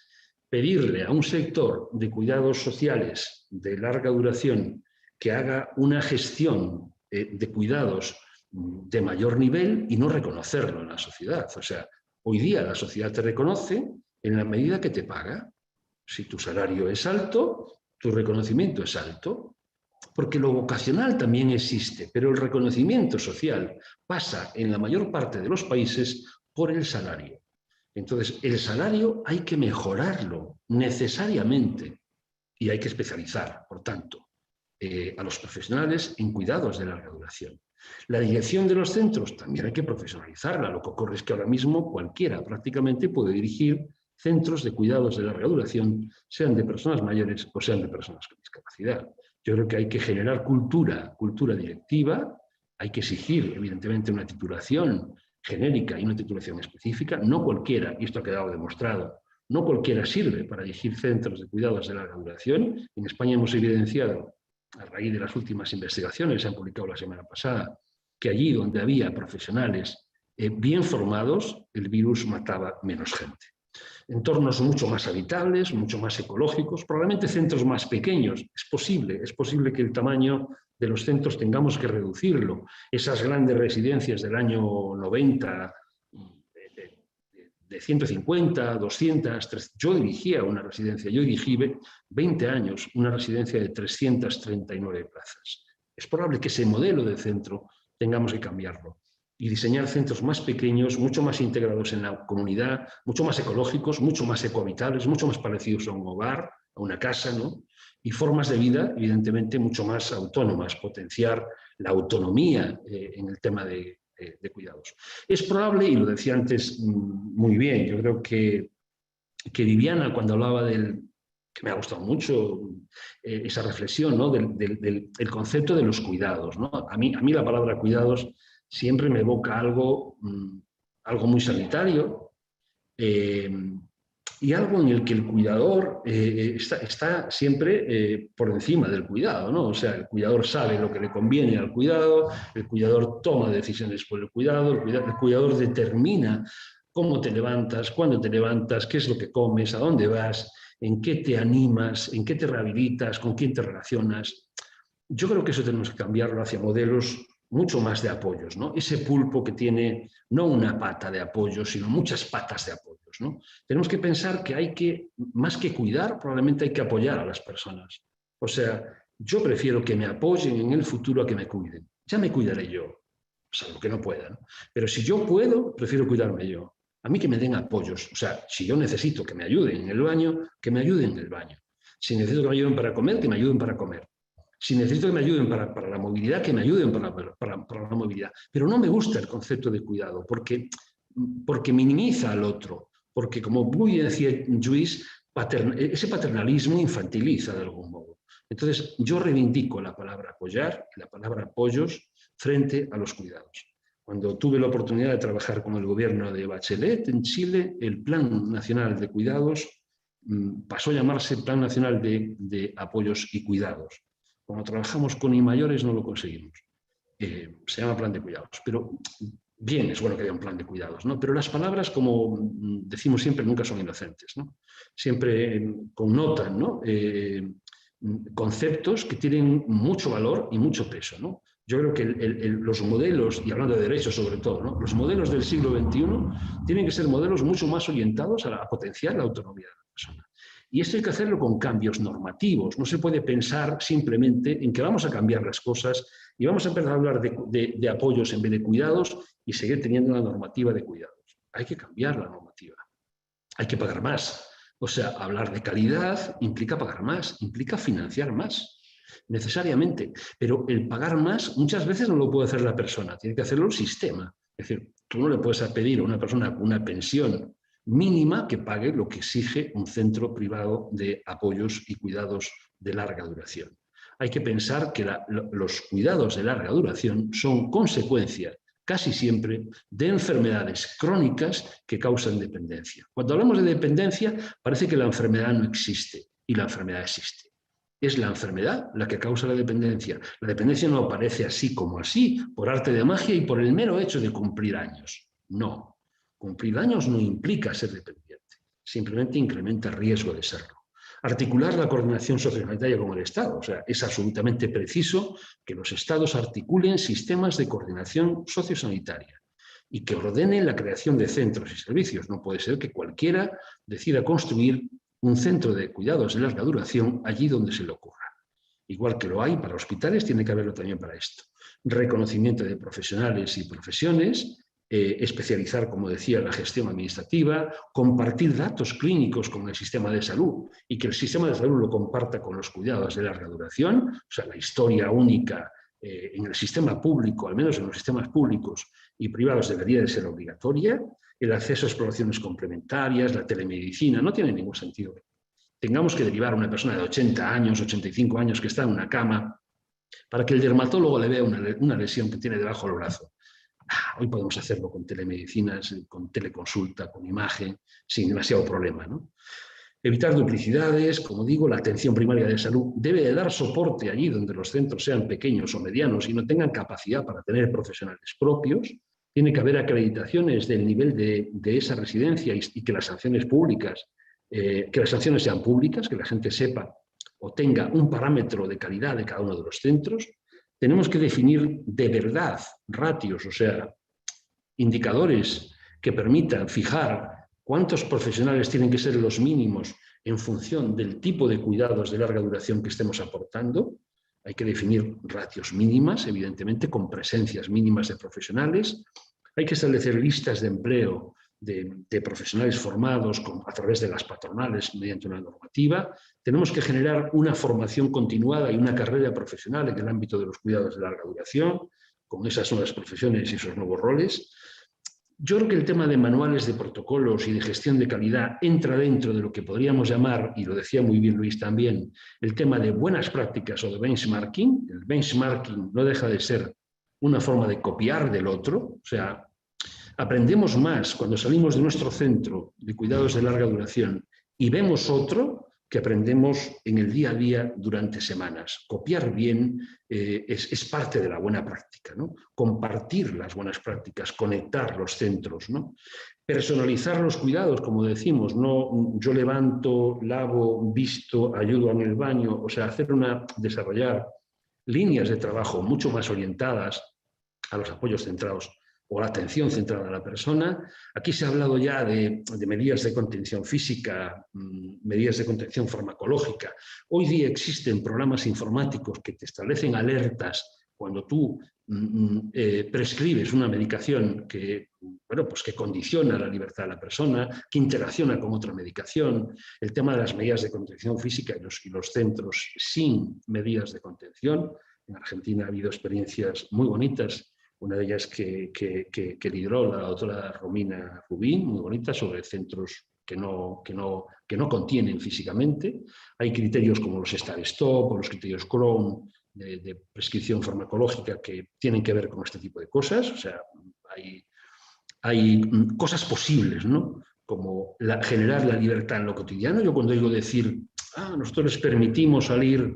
[SPEAKER 6] pedirle a un sector de cuidados sociales de larga duración que haga una gestión de cuidados de mayor nivel y no reconocerlo en la sociedad. O sea, hoy día la sociedad te reconoce en la medida que te paga. Si tu salario es alto, tu reconocimiento es alto, porque lo vocacional también existe, pero el reconocimiento social pasa en la mayor parte de los países por el salario. Entonces, el salario hay que mejorarlo necesariamente y hay que especializar, por tanto, a los profesionales en cuidados de larga duración. La dirección de los centros también hay que profesionalizarla. Lo que ocurre es que ahora mismo cualquiera prácticamente puede dirigir centros de cuidados de larga duración, sean de personas mayores o sean de personas con discapacidad. Yo creo que hay que generar cultura directiva, hay que exigir, evidentemente, una titulación genérica y una titulación específica. No cualquiera, y esto ha quedado demostrado, no cualquiera sirve para dirigir centros de cuidados de larga duración. En España hemos evidenciado, a raíz de las últimas investigaciones que se han publicado la semana pasada, que allí donde había profesionales bien formados, el virus mataba menos gente. Entornos mucho más habitables, mucho más ecológicos, probablemente centros más pequeños. Es posible que el tamaño de los centros tengamos que reducirlo. Esas grandes residencias del año 90, de 150, 200, 300. Yo dirigía una residencia, yo dirigí 20 años una residencia de 339 plazas. Es probable que ese modelo de centro tengamos que cambiarlo y diseñar centros más pequeños, mucho más integrados en la comunidad, mucho más ecológicos, mucho más ecohabitables, mucho más parecidos a un hogar, a una casa, ¿no? Y formas de vida, evidentemente, mucho más autónomas, potenciar la autonomía en el tema de cuidados. Es probable, y lo decía antes muy bien, yo creo que Viviana, cuando hablaba que me ha gustado mucho esa reflexión, ¿no?, del concepto de los cuidados, ¿no? A mí la palabra cuidados siempre me evoca algo algo muy sanitario, y algo en el que el cuidador está siempre por encima del cuidado, ¿no? O sea, el cuidador sabe lo que le conviene al cuidado, el cuidador toma decisiones por el cuidado, el cuidador determina cómo te levantas, cuándo te levantas, qué es lo que comes, a dónde vas, en qué te animas, en qué te rehabilitas, con quién te relacionas. Yo creo que eso tenemos que cambiarlo hacia modelos mucho más de apoyos, ¿no? Ese pulpo que tiene no una pata de apoyo, sino muchas patas de apoyos, ¿no? Tenemos que pensar que hay que, más que cuidar, probablemente hay que apoyar a las personas. O sea, yo prefiero que me apoyen en el futuro a que me cuiden. Ya me cuidaré yo, salvo que no pueda, ¿no? Pero si yo puedo, prefiero cuidarme yo. A mí que me den apoyos. O sea, si yo necesito que me ayuden en el baño, que me ayuden en el baño. Si necesito que me ayuden para comer, que me ayuden para comer. Si necesito que me ayuden para la movilidad, que me ayuden para la movilidad. Pero no me gusta el concepto de cuidado, porque minimiza al otro, porque como muy decía Lluís, ese paternalismo infantiliza de algún modo. Entonces, yo reivindico la palabra apoyar y la palabra apoyos frente a los cuidados. Cuando tuve la oportunidad de trabajar con el gobierno de Bachelet en Chile, el Plan Nacional de Cuidados pasó a llamarse Plan Nacional de Apoyos y Cuidados. Cuando trabajamos con I-mayores no lo conseguimos. Se llama plan de cuidados. Pero bien, es bueno que haya un plan de cuidados, ¿no? Pero las palabras, como decimos siempre, nunca son inocentes, ¿no? Siempre connotan, ¿no? Conceptos que tienen mucho valor y mucho peso, ¿no? Yo creo que los modelos, y hablando de derechos sobre todo, ¿no? Los modelos del siglo XXI tienen que ser modelos mucho más orientados a potenciar la autonomía de la persona. Y esto hay que hacerlo con cambios normativos. No se puede pensar simplemente en que vamos a cambiar las cosas y vamos a empezar a hablar de apoyos en vez de cuidados y seguir teniendo una normativa de cuidados. Hay que cambiar la normativa. Hay que pagar más. O sea, hablar de calidad implica pagar más, implica financiar más, necesariamente. Pero el pagar más muchas veces no lo puede hacer la persona, tiene que hacerlo el sistema. Es decir, tú no le puedes pedir a una persona con una pensión mínima que pague lo que exige un centro privado de apoyos y cuidados de larga duración. Hay que pensar que los cuidados de larga duración son consecuencia casi siempre de enfermedades crónicas que causan dependencia. Cuando hablamos de dependencia parece que la enfermedad no existe y la enfermedad existe. Es la enfermedad la que causa la dependencia. La dependencia no aparece así como así, por arte de magia y por el mero hecho de cumplir años. No. Cumplir años no implica ser dependiente, simplemente incrementa el riesgo de serlo. Articular la coordinación sociosanitaria con el Estado. O sea, es absolutamente preciso que los Estados articulen sistemas de coordinación sociosanitaria y que ordenen la creación de centros y servicios. No puede ser que cualquiera decida construir un centro de cuidados de larga duración allí donde se le ocurra. Igual que lo hay para hospitales, tiene que haberlo también para esto. Reconocimiento de profesionales y profesiones, especializar, como decía, la gestión administrativa, compartir datos clínicos con el sistema de salud y que el sistema de salud lo comparta con los cuidados de larga duración, o sea, la historia única en el sistema público, al menos en los sistemas públicos y privados debería de ser obligatoria, el acceso a exploraciones complementarias, la telemedicina, no tiene ningún sentido. Tengamos que derivar a una persona de 80 años, 85 años que está en una cama para que el dermatólogo le vea una lesión que tiene debajo del brazo. Hoy podemos hacerlo con telemedicinas, con teleconsulta, con imagen, sin demasiado problema, ¿no? Evitar duplicidades, como digo, la atención primaria de salud debe de dar soporte allí donde los centros sean pequeños o medianos y no tengan capacidad para tener profesionales propios. Tiene que haber acreditaciones del nivel de esa residencia y que las sanciones públicas, que las sanciones sean públicas, que la gente sepa o tenga un parámetro de calidad de cada uno de los centros. Tenemos que definir de verdad ratios, o sea, indicadores que permitan fijar cuántos profesionales tienen que ser los mínimos en función del tipo de cuidados de larga duración que estemos aportando. Hay que definir ratios mínimas, evidentemente, con presencias mínimas de profesionales. Hay que establecer listas de empleo de profesionales formados a través de las patronales mediante una normativa. Tenemos que generar una formación continuada y una carrera profesional en el ámbito de los cuidados de larga duración, con esas nuevas profesiones y esos nuevos roles. Yo creo que el tema de manuales de protocolos y de gestión de calidad entra dentro de lo que podríamos llamar, y lo decía muy bien Luis también, el tema de buenas prácticas o de benchmarking. El benchmarking no deja de ser una forma de copiar del otro. O sea, Aprendemos más cuando salimos de nuestro centro de cuidados de larga duración y vemos otro que aprendemos en el día a día durante semanas. Copiar bien es parte de la buena práctica, ¿no? Compartir las buenas prácticas, conectar los centros, ¿no? Personalizar los cuidados, como decimos, no yo levanto, lavo, visto, ayudo en el baño, o sea, desarrollar líneas de trabajo mucho más orientadas a los apoyos centrados o la atención centrada a la persona. Aquí se ha hablado ya de medidas de contención física, medidas de contención farmacológica. Hoy día existen programas informáticos que te establecen alertas cuando tú prescribes una medicación que, bueno, pues que condiciona la libertad de la persona, que interacciona con otra medicación. El tema de las medidas de contención física y los centros sin medidas de contención. En Argentina ha habido experiencias muy bonitas. Una de ellas que lideró la doctora Romina Rubín, muy bonita, sobre centros que no contienen físicamente. Hay criterios como los Start-Stop o los criterios Crohn de prescripción farmacológica que tienen que ver con este tipo de cosas. O sea, hay cosas posibles, ¿no? Como generar la libertad en lo cotidiano. Yo cuando digo decir, nosotros les permitimos salir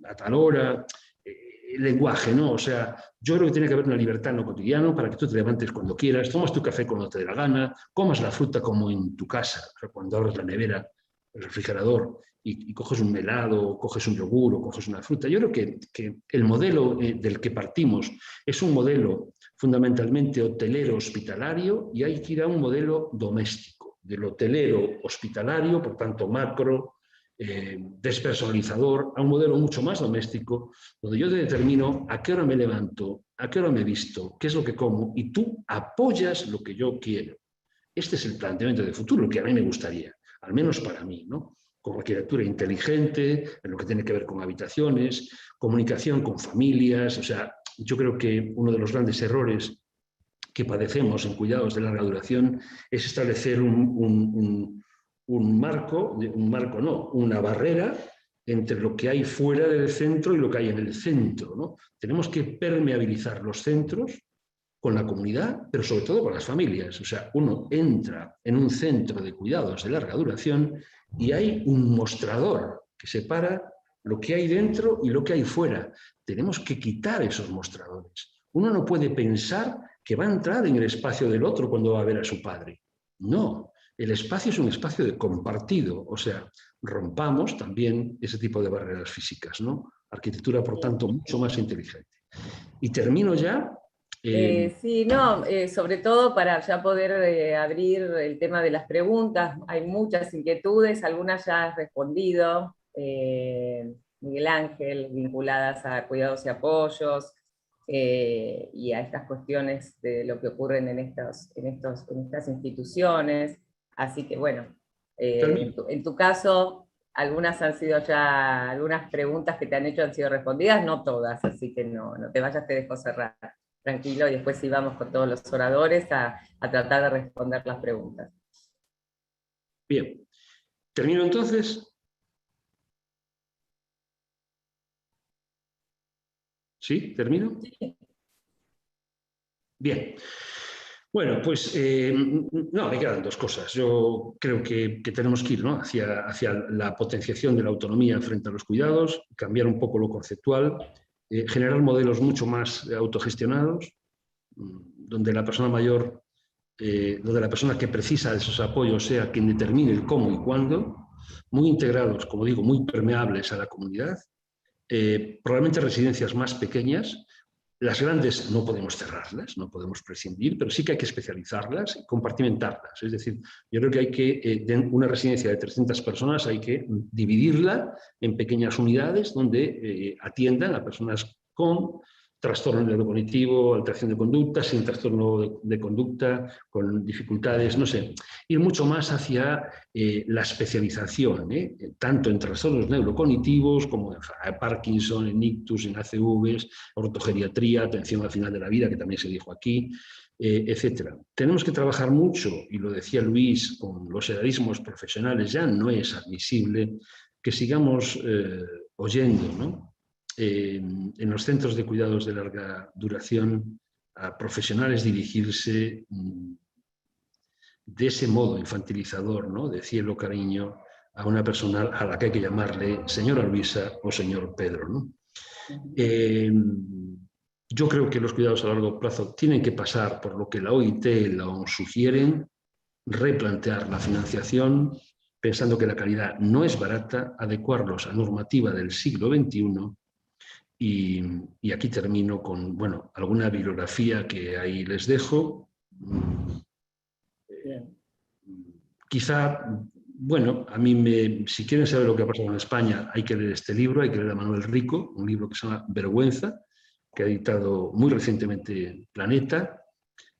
[SPEAKER 6] a tal hora, el lenguaje, ¿no? O sea, yo creo que tiene que haber una libertad en lo cotidiano para que tú te levantes cuando quieras, tomas tu café cuando te dé la gana, comas la fruta como en tu casa, o sea, cuando abres la nevera, el refrigerador, y coges un helado, o coges un yogur, o coges una fruta. Yo creo que el modelo del que partimos es un modelo fundamentalmente hotelero hospitalario, y hay que ir a un modelo doméstico, del hotelero hospitalario, por tanto macro, despersonalizador, a un modelo mucho más doméstico, donde yo te determino a qué hora me levanto, a qué hora me visto, qué es lo que como, y tú apoyas lo que yo quiero. Este es el planteamiento de futuro que a mí me gustaría, al menos para mí, ¿no? Con arquitectura inteligente, en lo que tiene que ver con habitaciones, comunicación con familias. O sea, yo creo que uno de los grandes errores que padecemos en cuidados de larga duración es establecer una barrera entre lo que hay fuera del centro y lo que hay en el centro, ¿no? Tenemos que permeabilizar los centros con la comunidad, pero sobre todo con las familias. O sea, uno entra en un centro de cuidados de larga duración y hay un mostrador que separa lo que hay dentro y lo que hay fuera. Tenemos que quitar esos mostradores. Uno no puede pensar que va a entrar en el espacio del otro cuando va a ver a su padre. No, el espacio es un espacio de compartido, o sea, rompamos también ese tipo de barreras físicas, ¿no? Arquitectura, por tanto, mucho más inteligente. Y termino ya.
[SPEAKER 2] Sí, no, sobre todo para ya poder abrir el tema de las preguntas. Hay muchas inquietudes, algunas ya has respondido, Miguel Ángel, vinculadas a cuidados y apoyos, y a estas cuestiones de lo que ocurren en estas instituciones. Así que bueno, en tu caso, algunas preguntas que te han hecho han sido respondidas, no todas, así que no te vayas, te dejo cerrar. Tranquilo, y después sí vamos con todos los oradores a tratar de responder las preguntas.
[SPEAKER 6] Bien, ¿termino entonces? ¿Sí? ¿Termino?
[SPEAKER 2] Sí.
[SPEAKER 6] Bien. Bueno, pues no, me quedan dos cosas. Yo creo que tenemos que ir, ¿no?, hacia la potenciación de la autonomía frente a los cuidados, cambiar un poco lo conceptual, generar modelos mucho más autogestionados, donde la persona mayor, donde la persona que precisa de esos apoyos sea quien determine el cómo y cuándo, muy integrados, como digo, muy permeables a la comunidad, probablemente residencias más pequeñas. Las grandes no podemos cerrarlas, no podemos prescindir, pero sí que hay que especializarlas y compartimentarlas. Es decir, yo creo que hay que, una residencia de 300 personas, hay que dividirla en pequeñas unidades donde atiendan a personas con trastorno neurocognitivo, alteración de conducta, sin trastorno de conducta, con dificultades, no sé, ir mucho más hacia la especialización, tanto en trastornos neurocognitivos como en Parkinson, en ictus, en ACVs, ortogeriatría, atención al final de la vida, que también se dijo aquí, etcétera. Tenemos que trabajar mucho, y lo decía Luis, con los edadismos profesionales. Ya no es admisible que sigamos oyendo, ¿no?, en los centros de cuidados de larga duración, a profesionales dirigirse de ese modo infantilizador, ¿no? De cielo cariño, a una persona a la que hay que llamarle señora Luisa o señor Pedro, ¿no? Yo creo que los cuidados a largo plazo tienen que pasar por lo que la OIT y la OMS sugieren, replantear la financiación, pensando que la calidad no es barata, adecuarlos a normativa del siglo XXI, y aquí termino con, bueno, alguna bibliografía que ahí les dejo. Quizá, bueno, si quieren saber lo que ha pasado en España, hay que leer este libro, hay que leer a Manuel Rico, un libro que se llama Vergüenza, que ha editado muy recientemente Planeta.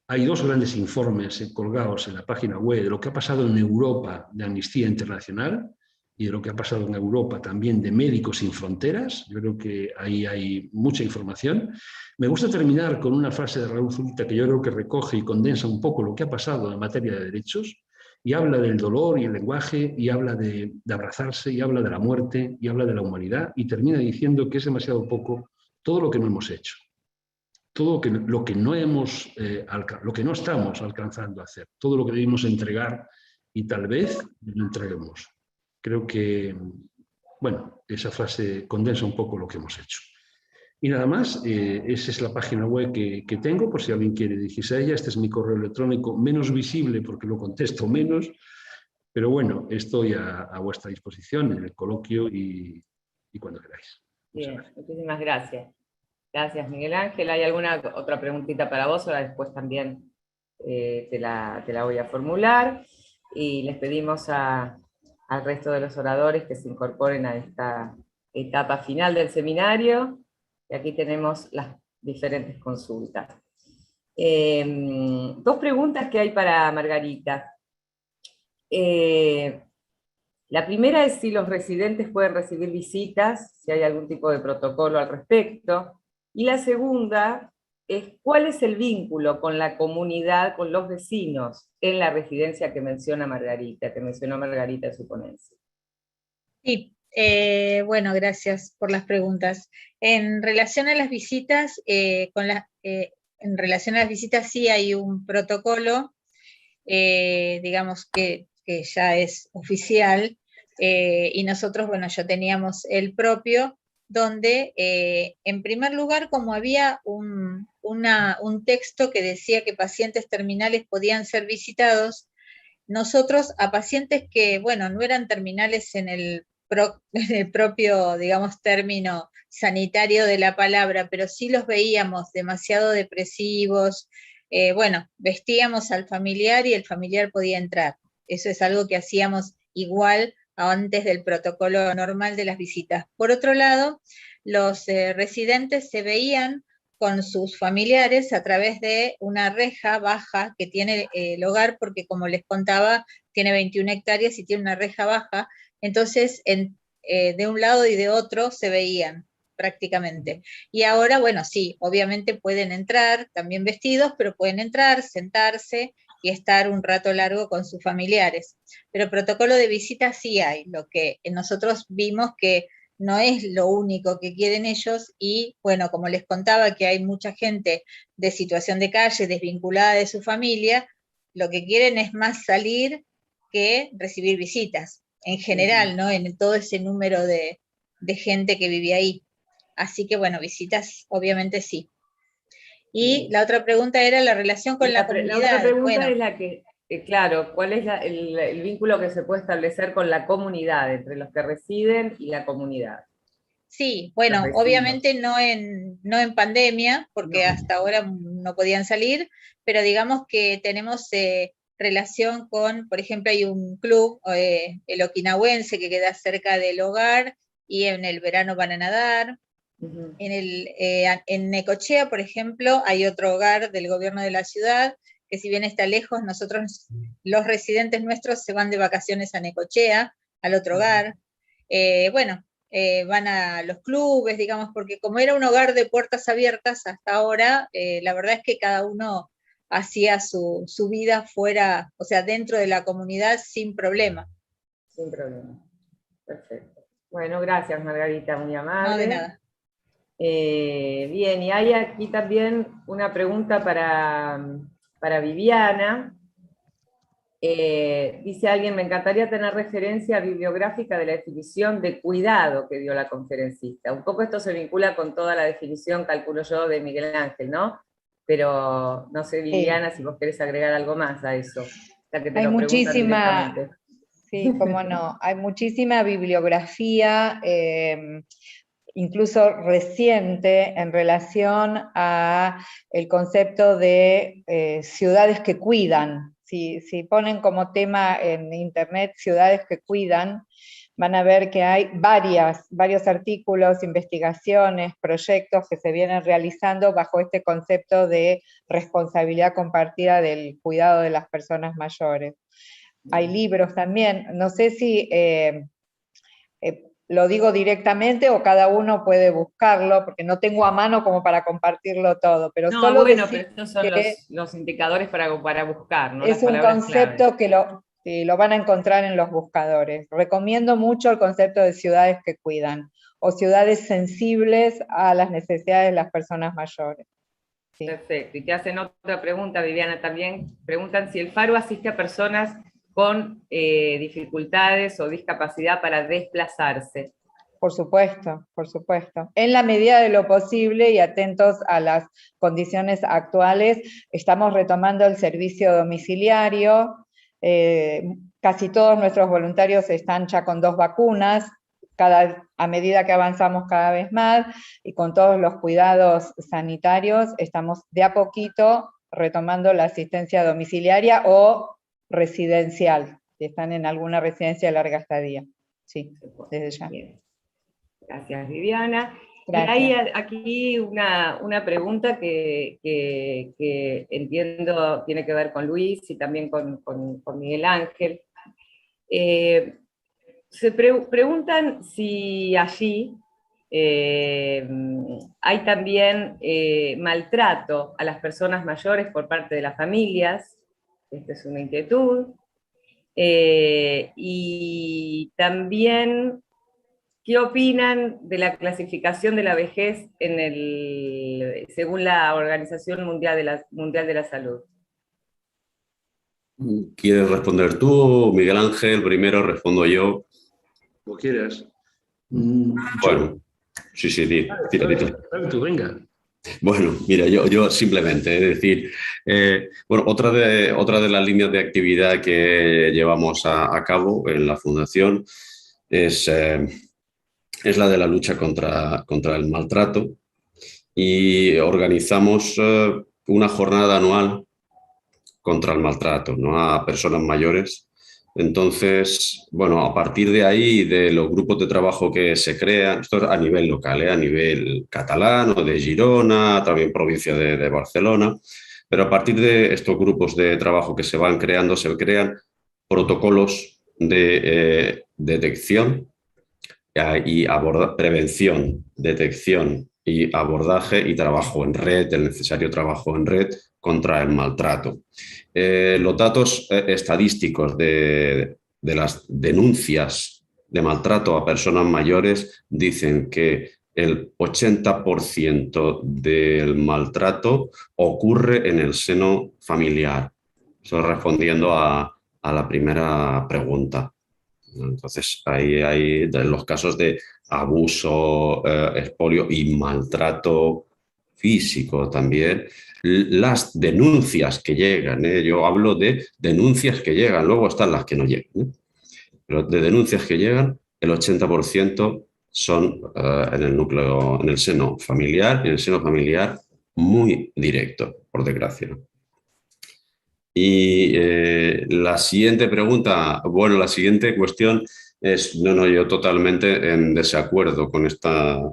[SPEAKER 6] Hay 2 grandes informes colgados en la página web de lo que ha pasado en Europa de Amnistía Internacional y de lo que ha pasado en Europa también de Médicos Sin Fronteras. Yo creo que ahí hay mucha información. Me gusta terminar con una frase de Raúl Zurita que yo creo que recoge y condensa un poco lo que ha pasado en materia de derechos, y habla del dolor y el lenguaje, y habla de abrazarse, y habla de la muerte, y habla de la humanidad, y termina diciendo que es demasiado poco todo lo que no hemos hecho, todo lo que no estamos alcanzando a hacer, todo lo que debimos entregar y tal vez lo entreguemos. Creo que, bueno, esa frase condensa un poco lo que hemos hecho. Y nada más, esa es la página web que tengo, por si alguien quiere dirigirse a ella. Este es mi correo electrónico, menos visible porque lo contesto menos, pero bueno, estoy a vuestra disposición en el coloquio y cuando queráis.
[SPEAKER 2] Bien, muchísimas gracias. Gracias, Miguel Ángel. ¿Hay alguna otra preguntita para vos? Ahora después también te la voy a formular. Y les pedimos al resto de los oradores que se incorporen a esta etapa final del seminario. Y aquí tenemos las diferentes consultas. 2 preguntas que hay para Margarita. La primera es si los residentes pueden recibir visitas, si hay algún tipo de protocolo al respecto. Y la segunda es cuál es el vínculo con la comunidad, con los vecinos, en la residencia que mencionó Margarita en su ponencia.
[SPEAKER 3] Sí, bueno, gracias por las preguntas. En relación a las visitas, en relación a las visitas sí hay un protocolo, digamos que ya es oficial, y nosotros, bueno, ya teníamos el propio, donde en primer lugar, como había un texto que decía que pacientes terminales podían ser visitados, nosotros a pacientes que, bueno, no eran terminales en el propio, digamos, término sanitario de la palabra, pero sí los veíamos demasiado depresivos, bueno, vestíamos al familiar y el familiar podía entrar. Eso es algo que hacíamos igual antes del protocolo normal de las visitas. Por otro lado, los residentes se veían con sus familiares a través de una reja baja que tiene el hogar, porque como les contaba, tiene 21 hectáreas y tiene una reja baja, entonces de un lado y de otro se veían prácticamente. Y ahora, bueno, sí, obviamente pueden entrar, también vestidos, pero pueden entrar, sentarse y estar un rato largo con sus familiares. Pero protocolo de visita sí hay, lo que nosotros vimos que no es lo único que quieren ellos, y bueno, como les contaba que hay mucha gente de situación de calle, desvinculada de su familia, lo que quieren es más salir que recibir visitas, en general, ¿no? En todo ese número de gente que vivía ahí. Así que bueno, visitas obviamente sí. Y la otra pregunta era la relación con la comunidad.
[SPEAKER 2] La otra pregunta
[SPEAKER 3] bueno,
[SPEAKER 2] es la que, claro, ¿cuál es el vínculo que se puede establecer con la comunidad, entre los que residen y la comunidad?
[SPEAKER 3] Sí, bueno, obviamente no en pandemia, porque hasta ahora no podían salir, pero digamos que tenemos relación con, por ejemplo, hay un club, el okinawense, que queda cerca del hogar, y en el verano van a nadar. En Necochea, por ejemplo, hay otro hogar del gobierno de la ciudad, que si bien está lejos, nosotros, los residentes nuestros, se van de vacaciones a Necochea, al otro hogar. Bueno, van a los clubes, digamos, porque como era un hogar de puertas abiertas hasta ahora, la verdad es que cada uno hacía su vida fuera, o sea, dentro de la comunidad sin problema.
[SPEAKER 2] Sin problema. Perfecto. Bueno, gracias Margarita, muy amable.
[SPEAKER 3] No, de nada.
[SPEAKER 2] Bien, y hay aquí también una pregunta para Viviana. Dice alguien, me encantaría tener referencia bibliográfica de la definición de cuidado que dio la conferencista. Un poco esto se vincula con toda la definición, calculo yo, de Miguel Ángel, ¿no? Pero no sé, Viviana, si vos querés agregar algo más a eso, ya que te
[SPEAKER 4] Hay
[SPEAKER 2] lo preguntan
[SPEAKER 4] muchísima,
[SPEAKER 2] directamente.
[SPEAKER 4] sí, cómo no, hay muchísima bibliografía, incluso reciente, en relación a el concepto de ciudades que cuidan. Si ponen como tema en internet ciudades que cuidan, van a ver que hay varios artículos, investigaciones, proyectos que se vienen realizando bajo este concepto de responsabilidad compartida del cuidado de las personas mayores. Hay libros también, no sé si lo digo directamente o cada uno puede buscarlo, porque no tengo a mano como para compartirlo todo, pero
[SPEAKER 2] No,
[SPEAKER 4] solo
[SPEAKER 2] bueno,
[SPEAKER 4] decir
[SPEAKER 2] pero estos son los indicadores para buscar, ¿no?
[SPEAKER 4] es
[SPEAKER 2] Las
[SPEAKER 4] un
[SPEAKER 2] palabras
[SPEAKER 4] concepto
[SPEAKER 2] claves.
[SPEAKER 4] que lo van a encontrar en los buscadores. Recomiendo mucho el concepto de ciudades que cuidan, o ciudades sensibles a las necesidades de las personas mayores. Sí.
[SPEAKER 2] Perfecto. Y te hacen otra pregunta, Viviana, también. Preguntan si el Faro asiste a personas con dificultades o discapacidad para desplazarse.
[SPEAKER 4] Por supuesto, por supuesto. En la medida de lo posible y atentos a las condiciones actuales, estamos retomando el servicio domiciliario. Casi todos nuestros voluntarios están ya con 2 vacunas, a medida que avanzamos cada vez más, y con todos los cuidados sanitarios, estamos de a poquito retomando la asistencia domiciliaria o residencial, si están en alguna residencia de larga estadía. Sí, desde ya.
[SPEAKER 2] Bien. Gracias, Viviana.
[SPEAKER 4] Gracias.
[SPEAKER 2] Y hay aquí una pregunta que entiendo tiene que ver con Luis y también con Miguel Ángel. Preguntan si allí hay también maltrato a las personas mayores por parte de las familias. Esta es una inquietud. Y también, ¿qué opinan de la clasificación de la vejez según la Organización Mundial de la Salud?
[SPEAKER 5] ¿Quieres responder tú, Miguel Ángel? Primero respondo yo.
[SPEAKER 6] Como quieras.
[SPEAKER 5] Bueno, sí, tira.
[SPEAKER 6] Dale tú, venga.
[SPEAKER 5] Bueno, mira, yo simplemente, es decir, bueno, otra de las líneas de actividad que llevamos a cabo en la Fundación es la de la lucha contra el maltrato, y organizamos una jornada anual contra el maltrato, ¿no?, a personas mayores. Entonces, bueno, a partir de ahí, de los grupos de trabajo que se crean, esto es a nivel local, a nivel catalán o de Girona, también provincia de Barcelona, pero a partir de estos grupos de trabajo que se van creando, se crean protocolos de detección y prevención, detección y abordaje y trabajo en red, el necesario trabajo en red contra el maltrato. Los datos estadísticos de las denuncias de maltrato a personas mayores dicen que el 80% del maltrato ocurre en el seno familiar. Eso respondiendo a la primera pregunta. Entonces, ahí hay los casos de abuso, expolio y maltrato físico también. Las denuncias que llegan, yo hablo de denuncias que llegan, luego están las que no llegan, pero de denuncias que llegan, el 80% son en el núcleo, en el seno familiar, y en el seno familiar muy directo, por desgracia. Y la siguiente pregunta, bueno, la siguiente cuestión es, yo totalmente en desacuerdo con esta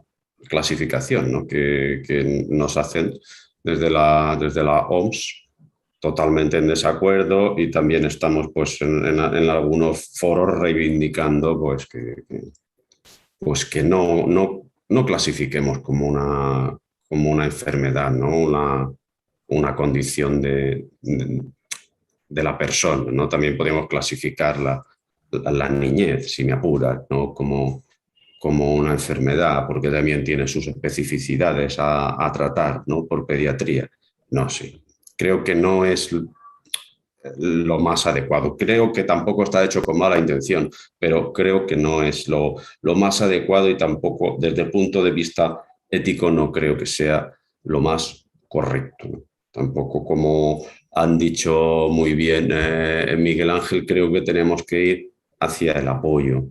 [SPEAKER 5] clasificación, ¿no?, que nos hacen desde la OMS, totalmente en desacuerdo, y también estamos pues en algunos foros reivindicando pues que no clasifiquemos como una enfermedad, ¿no?, una condición de la persona, ¿no? También podemos clasificar la niñez, si me apuras, ¿no?, como como una enfermedad, porque también tiene sus especificidades a tratar, ¿no? Por pediatría. No, sí. Creo que no es lo más adecuado. Creo que tampoco está hecho con mala intención, pero creo que no es lo más adecuado y tampoco desde el punto de vista ético no creo que sea lo más correcto, ¿no? Tampoco, como han dicho muy bien Miguel Ángel, creo que tenemos que ir hacia el apoyo.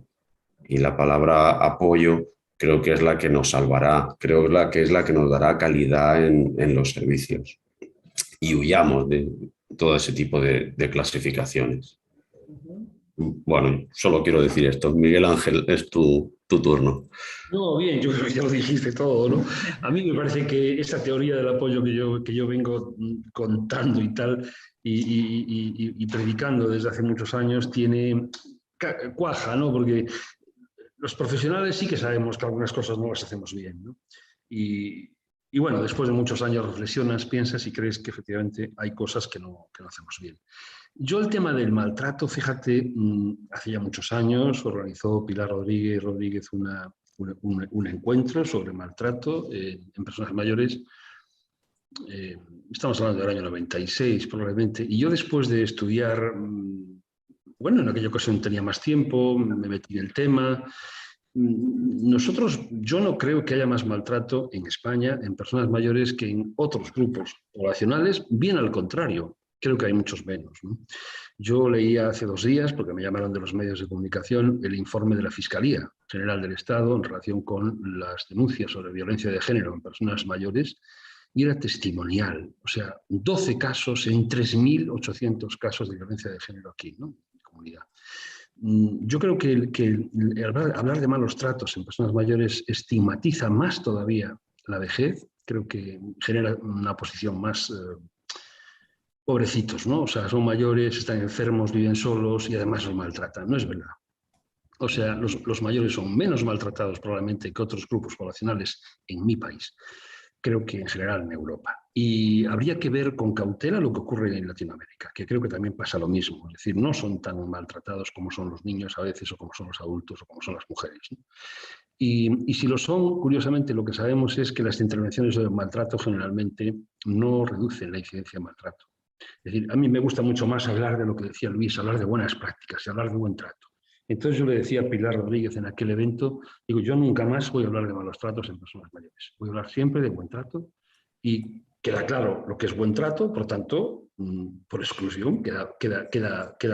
[SPEAKER 5] Y la palabra apoyo creo que es la que nos salvará, creo que es la que nos dará calidad en los servicios. Y huyamos de todo ese tipo de clasificaciones. Bueno, solo quiero decir esto. Miguel Ángel, es tu turno.
[SPEAKER 6] No, bien, yo creo que ya lo dijiste todo, ¿no? A mí me parece que esa teoría del apoyo que yo vengo contando y tal, y predicando desde hace muchos años, cuaja, ¿no? Porque los profesionales sí que sabemos que algunas cosas no las hacemos bien, ¿no? Y bueno, después de muchos años reflexionas, piensas y crees que efectivamente hay cosas que no hacemos bien. Yo el tema del maltrato, fíjate, hace ya muchos años organizó Pilar Rodríguez un encuentro sobre maltrato en personas mayores. Estamos hablando del año 96 probablemente, y yo después de estudiar, bueno, en aquella ocasión tenía más tiempo, me metí en el tema. Yo no creo que haya más maltrato en España en personas mayores que en otros grupos poblacionales, bien al contrario, creo que hay muchos menos, ¿no? Yo leía hace 2 días, porque me llamaron de los medios de comunicación, el informe de la Fiscalía General del Estado en relación con las denuncias sobre violencia de género en personas mayores, y era testimonial, o sea, 12 casos en 3.800 casos de violencia de género aquí, ¿no? En la comunidad. Yo creo que hablar de malos tratos en personas mayores estigmatiza más todavía la vejez, creo que genera una posición más pobrecitos, ¿no? O sea, son mayores, están enfermos, viven solos y además los maltratan. No es verdad. O sea, los mayores son menos maltratados probablemente que otros grupos poblacionales en mi país. Creo que en general en Europa. Y habría que ver con cautela lo que ocurre en Latinoamérica, que creo que también pasa lo mismo. Es decir, no son tan maltratados como son los niños a veces, o como son los adultos, o como son las mujeres, ¿no? Y si lo son, curiosamente, lo que sabemos es que las intervenciones de maltrato generalmente no reducen la incidencia de maltrato. Es decir, a mí me gusta mucho más hablar de lo que decía Luis, hablar de buenas prácticas y hablar de buen trato. Entonces yo le decía a Pilar Rodríguez en aquel evento, digo, yo nunca más voy a hablar de malos tratos en personas mayores. Voy a hablar siempre de buen trato y queda claro lo que es buen trato, por tanto, por exclusión, queda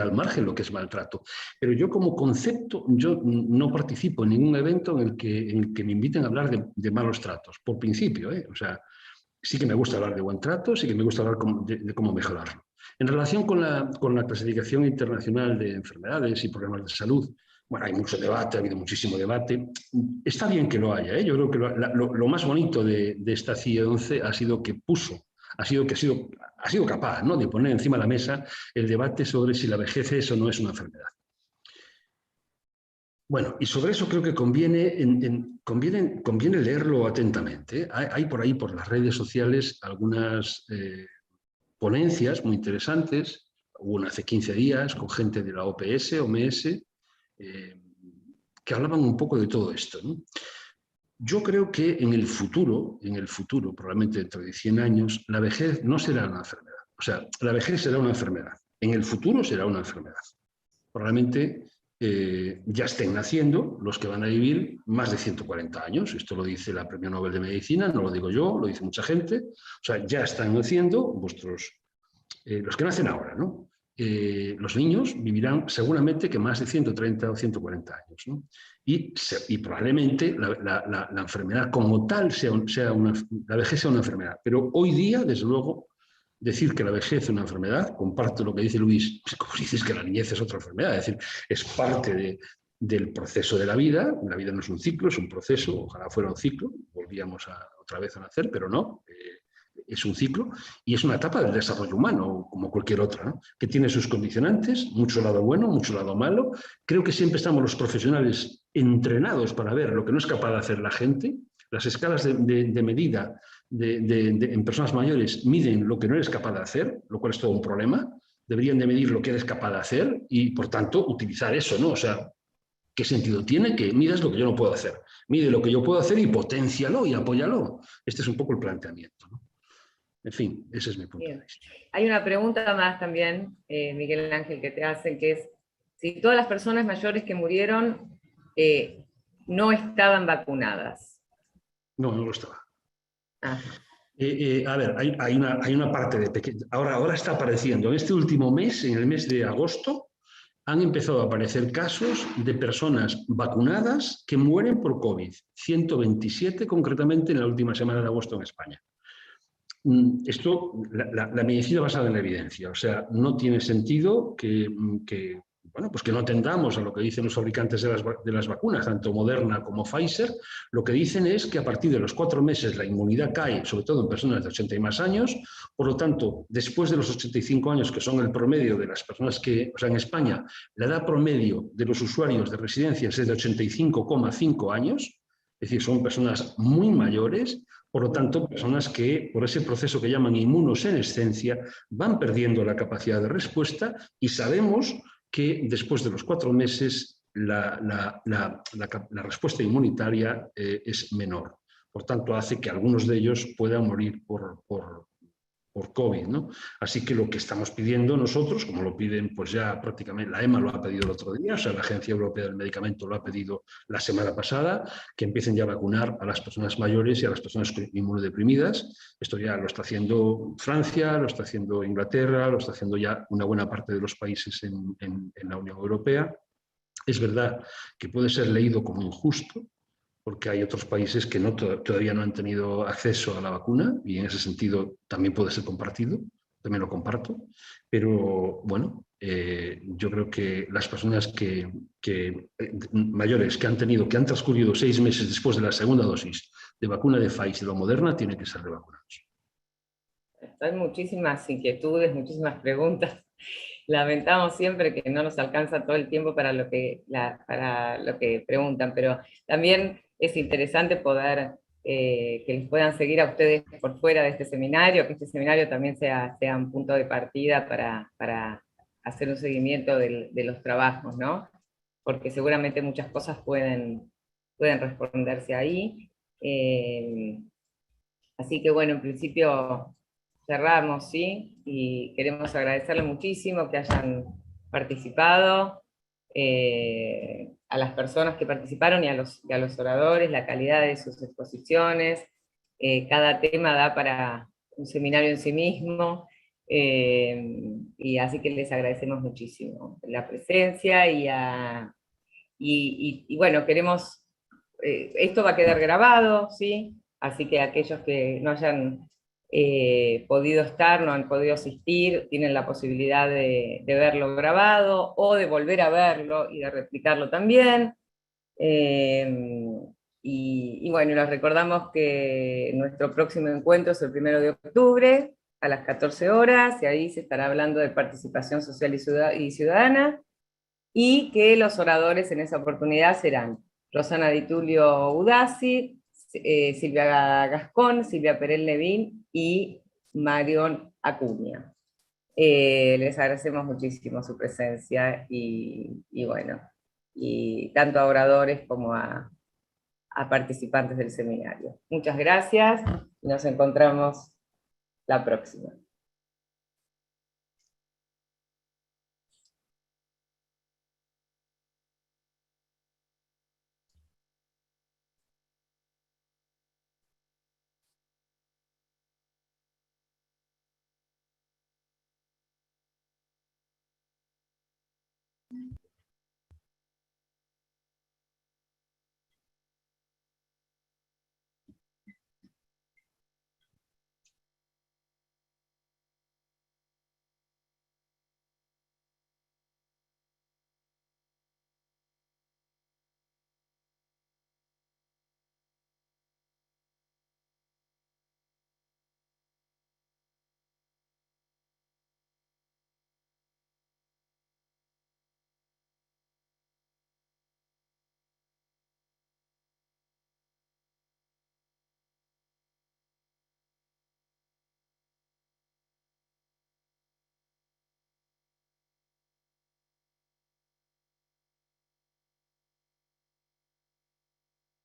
[SPEAKER 6] al margen lo que es maltrato. Pero yo como concepto, yo no participo en ningún evento en el que me inviten a hablar de malos tratos, por principio, ¿eh? O sea, sí que me gusta hablar de buen trato, sí que me gusta hablar de cómo mejorarlo. En relación con la clasificación internacional de enfermedades y problemas de salud, bueno, hay mucho debate, ha habido muchísimo debate. Está bien que lo haya, ¿eh? Yo creo que lo más bonito de esta CIE 11 ha sido que ha sido capaz, ¿no?, de poner encima de la mesa el debate sobre si la vejez es o no es una enfermedad. Bueno, y sobre eso creo que conviene leerlo atentamente, ¿eh? Hay por ahí, por las redes sociales, algunas ponencias muy interesantes. Hubo una hace 15 días con gente de la OMS, que hablaban un poco de todo esto, ¿no? Yo creo que en el futuro, probablemente dentro de 100 años, la vejez no será una enfermedad. O sea, la vejez será una enfermedad. En el futuro será una enfermedad. Probablemente ya estén naciendo los que van a vivir más de 140 años. Esto lo dice la Premio Nobel de Medicina, no lo digo yo, lo dice mucha gente. O sea, ya están naciendo los que nacen ahora, ¿no? Los niños vivirán seguramente que más de 130 o 140 años, ¿no? Y probablemente la enfermedad como tal la vejez sea una enfermedad. Pero hoy día, desde luego, decir que la vejez es una enfermedad, comparto lo que dice Luis, como dices que la niñez es otra enfermedad, es decir, es parte del proceso de la vida no es un ciclo, es un proceso, ojalá fuera un ciclo, volvíamos otra vez a nacer, pero no, es un ciclo y es una etapa del desarrollo humano, como cualquier otra, ¿no?, que tiene sus condicionantes, mucho lado bueno, mucho lado malo. Creo que siempre estamos los profesionales entrenados para ver lo que no es capaz de hacer la gente. Las escalas de medida en personas mayores miden lo que no eres capaz de hacer, lo cual es todo un problema. Deberían de medir lo que eres capaz de hacer y, por tanto, utilizar eso, ¿no? O sea, ¿qué sentido tiene que midas lo que yo no puedo hacer? Mide lo que yo puedo hacer y potencialo y apóyalo. Este es un poco el planteamiento, ¿no? En fin, ese es mi punto de vista.
[SPEAKER 2] Hay una pregunta más también, Miguel Ángel, que te hacen, que es, si todas las personas mayores que murieron no estaban vacunadas.
[SPEAKER 6] No, no lo estaba.
[SPEAKER 2] Ah.
[SPEAKER 6] A ver, hay una parte de pequeño. Ahora está apareciendo. En este último mes, en el mes de agosto, han empezado a aparecer casos de personas vacunadas que mueren por COVID. 127 concretamente en la última semana de agosto en España. Esto, la medicina basada en la evidencia. O sea, no tiene sentido bueno, pues que no atendamos a lo que dicen los fabricantes de las vacunas, tanto Moderna como Pfizer. Lo que dicen es que a partir de los 4 meses la inmunidad cae, sobre todo en personas de 80 y más años. Por lo tanto, después de los 85 años, que son el promedio de las personas que, o sea, en España, la edad promedio de los usuarios de residencias es de 85,5 años, es decir, son personas muy mayores. Por lo tanto, personas que por ese proceso que llaman inmunosenescencia van perdiendo la capacidad de respuesta, y sabemos que después de los 4 meses la respuesta inmunitaria es menor. Por tanto, hace que algunos de ellos puedan morir por COVID, ¿no? Así que lo que estamos pidiendo nosotros, como lo piden pues ya prácticamente, la EMA lo ha pedido el otro día, o sea, la Agencia Europea del Medicamento lo ha pedido la semana pasada, que empiecen ya a vacunar a las personas mayores y a las personas inmunodeprimidas. Esto ya lo está haciendo Francia, lo está haciendo Inglaterra, lo está haciendo ya una buena parte de los países en la Unión Europea. Es verdad que puede ser leído como injusto, porque hay otros países que todavía no han tenido acceso a la vacuna, y en ese sentido también puede ser compartido, también lo comparto, pero bueno, yo creo que las personas mayores que han transcurrido 6 meses después de la segunda dosis de vacuna de Pfizer o Moderna tienen que ser revacunados.
[SPEAKER 2] Hay muchísimas inquietudes, muchísimas preguntas. Lamentamos siempre que no nos alcanza todo el tiempo para lo que preguntan, pero también es interesante poder que les puedan seguir a ustedes por fuera de este seminario, que este seminario también sea un punto de partida para hacer un seguimiento de los trabajos, ¿no? Porque seguramente muchas cosas pueden responderse ahí. Así que bueno, en principio cerramos, ¿sí? Y queremos agradecerle muchísimo que hayan participado, a las personas que participaron y a los oradores, la calidad de sus exposiciones. Cada tema da para un seminario en sí mismo, y así que les agradecemos muchísimo la presencia y bueno, queremos, esto va a quedar grabado, ¿sí? Así que aquellos que no hayan podido estar, no han podido asistir, tienen la posibilidad de verlo grabado o de volver a verlo y de replicarlo también. Y bueno, les recordamos que nuestro próximo encuentro es el 1 de octubre a las 14 horas, y ahí se estará hablando de participación social y ciudadana, y que los oradores en esa oportunidad serán Rosana Di Tulio Udasi, Silvia Gascón, Silvia Perel Levín y Marion Acuña. Les agradecemos muchísimo su presencia y bueno, y tanto a oradores como a participantes del seminario. Muchas gracias y nos encontramos la próxima.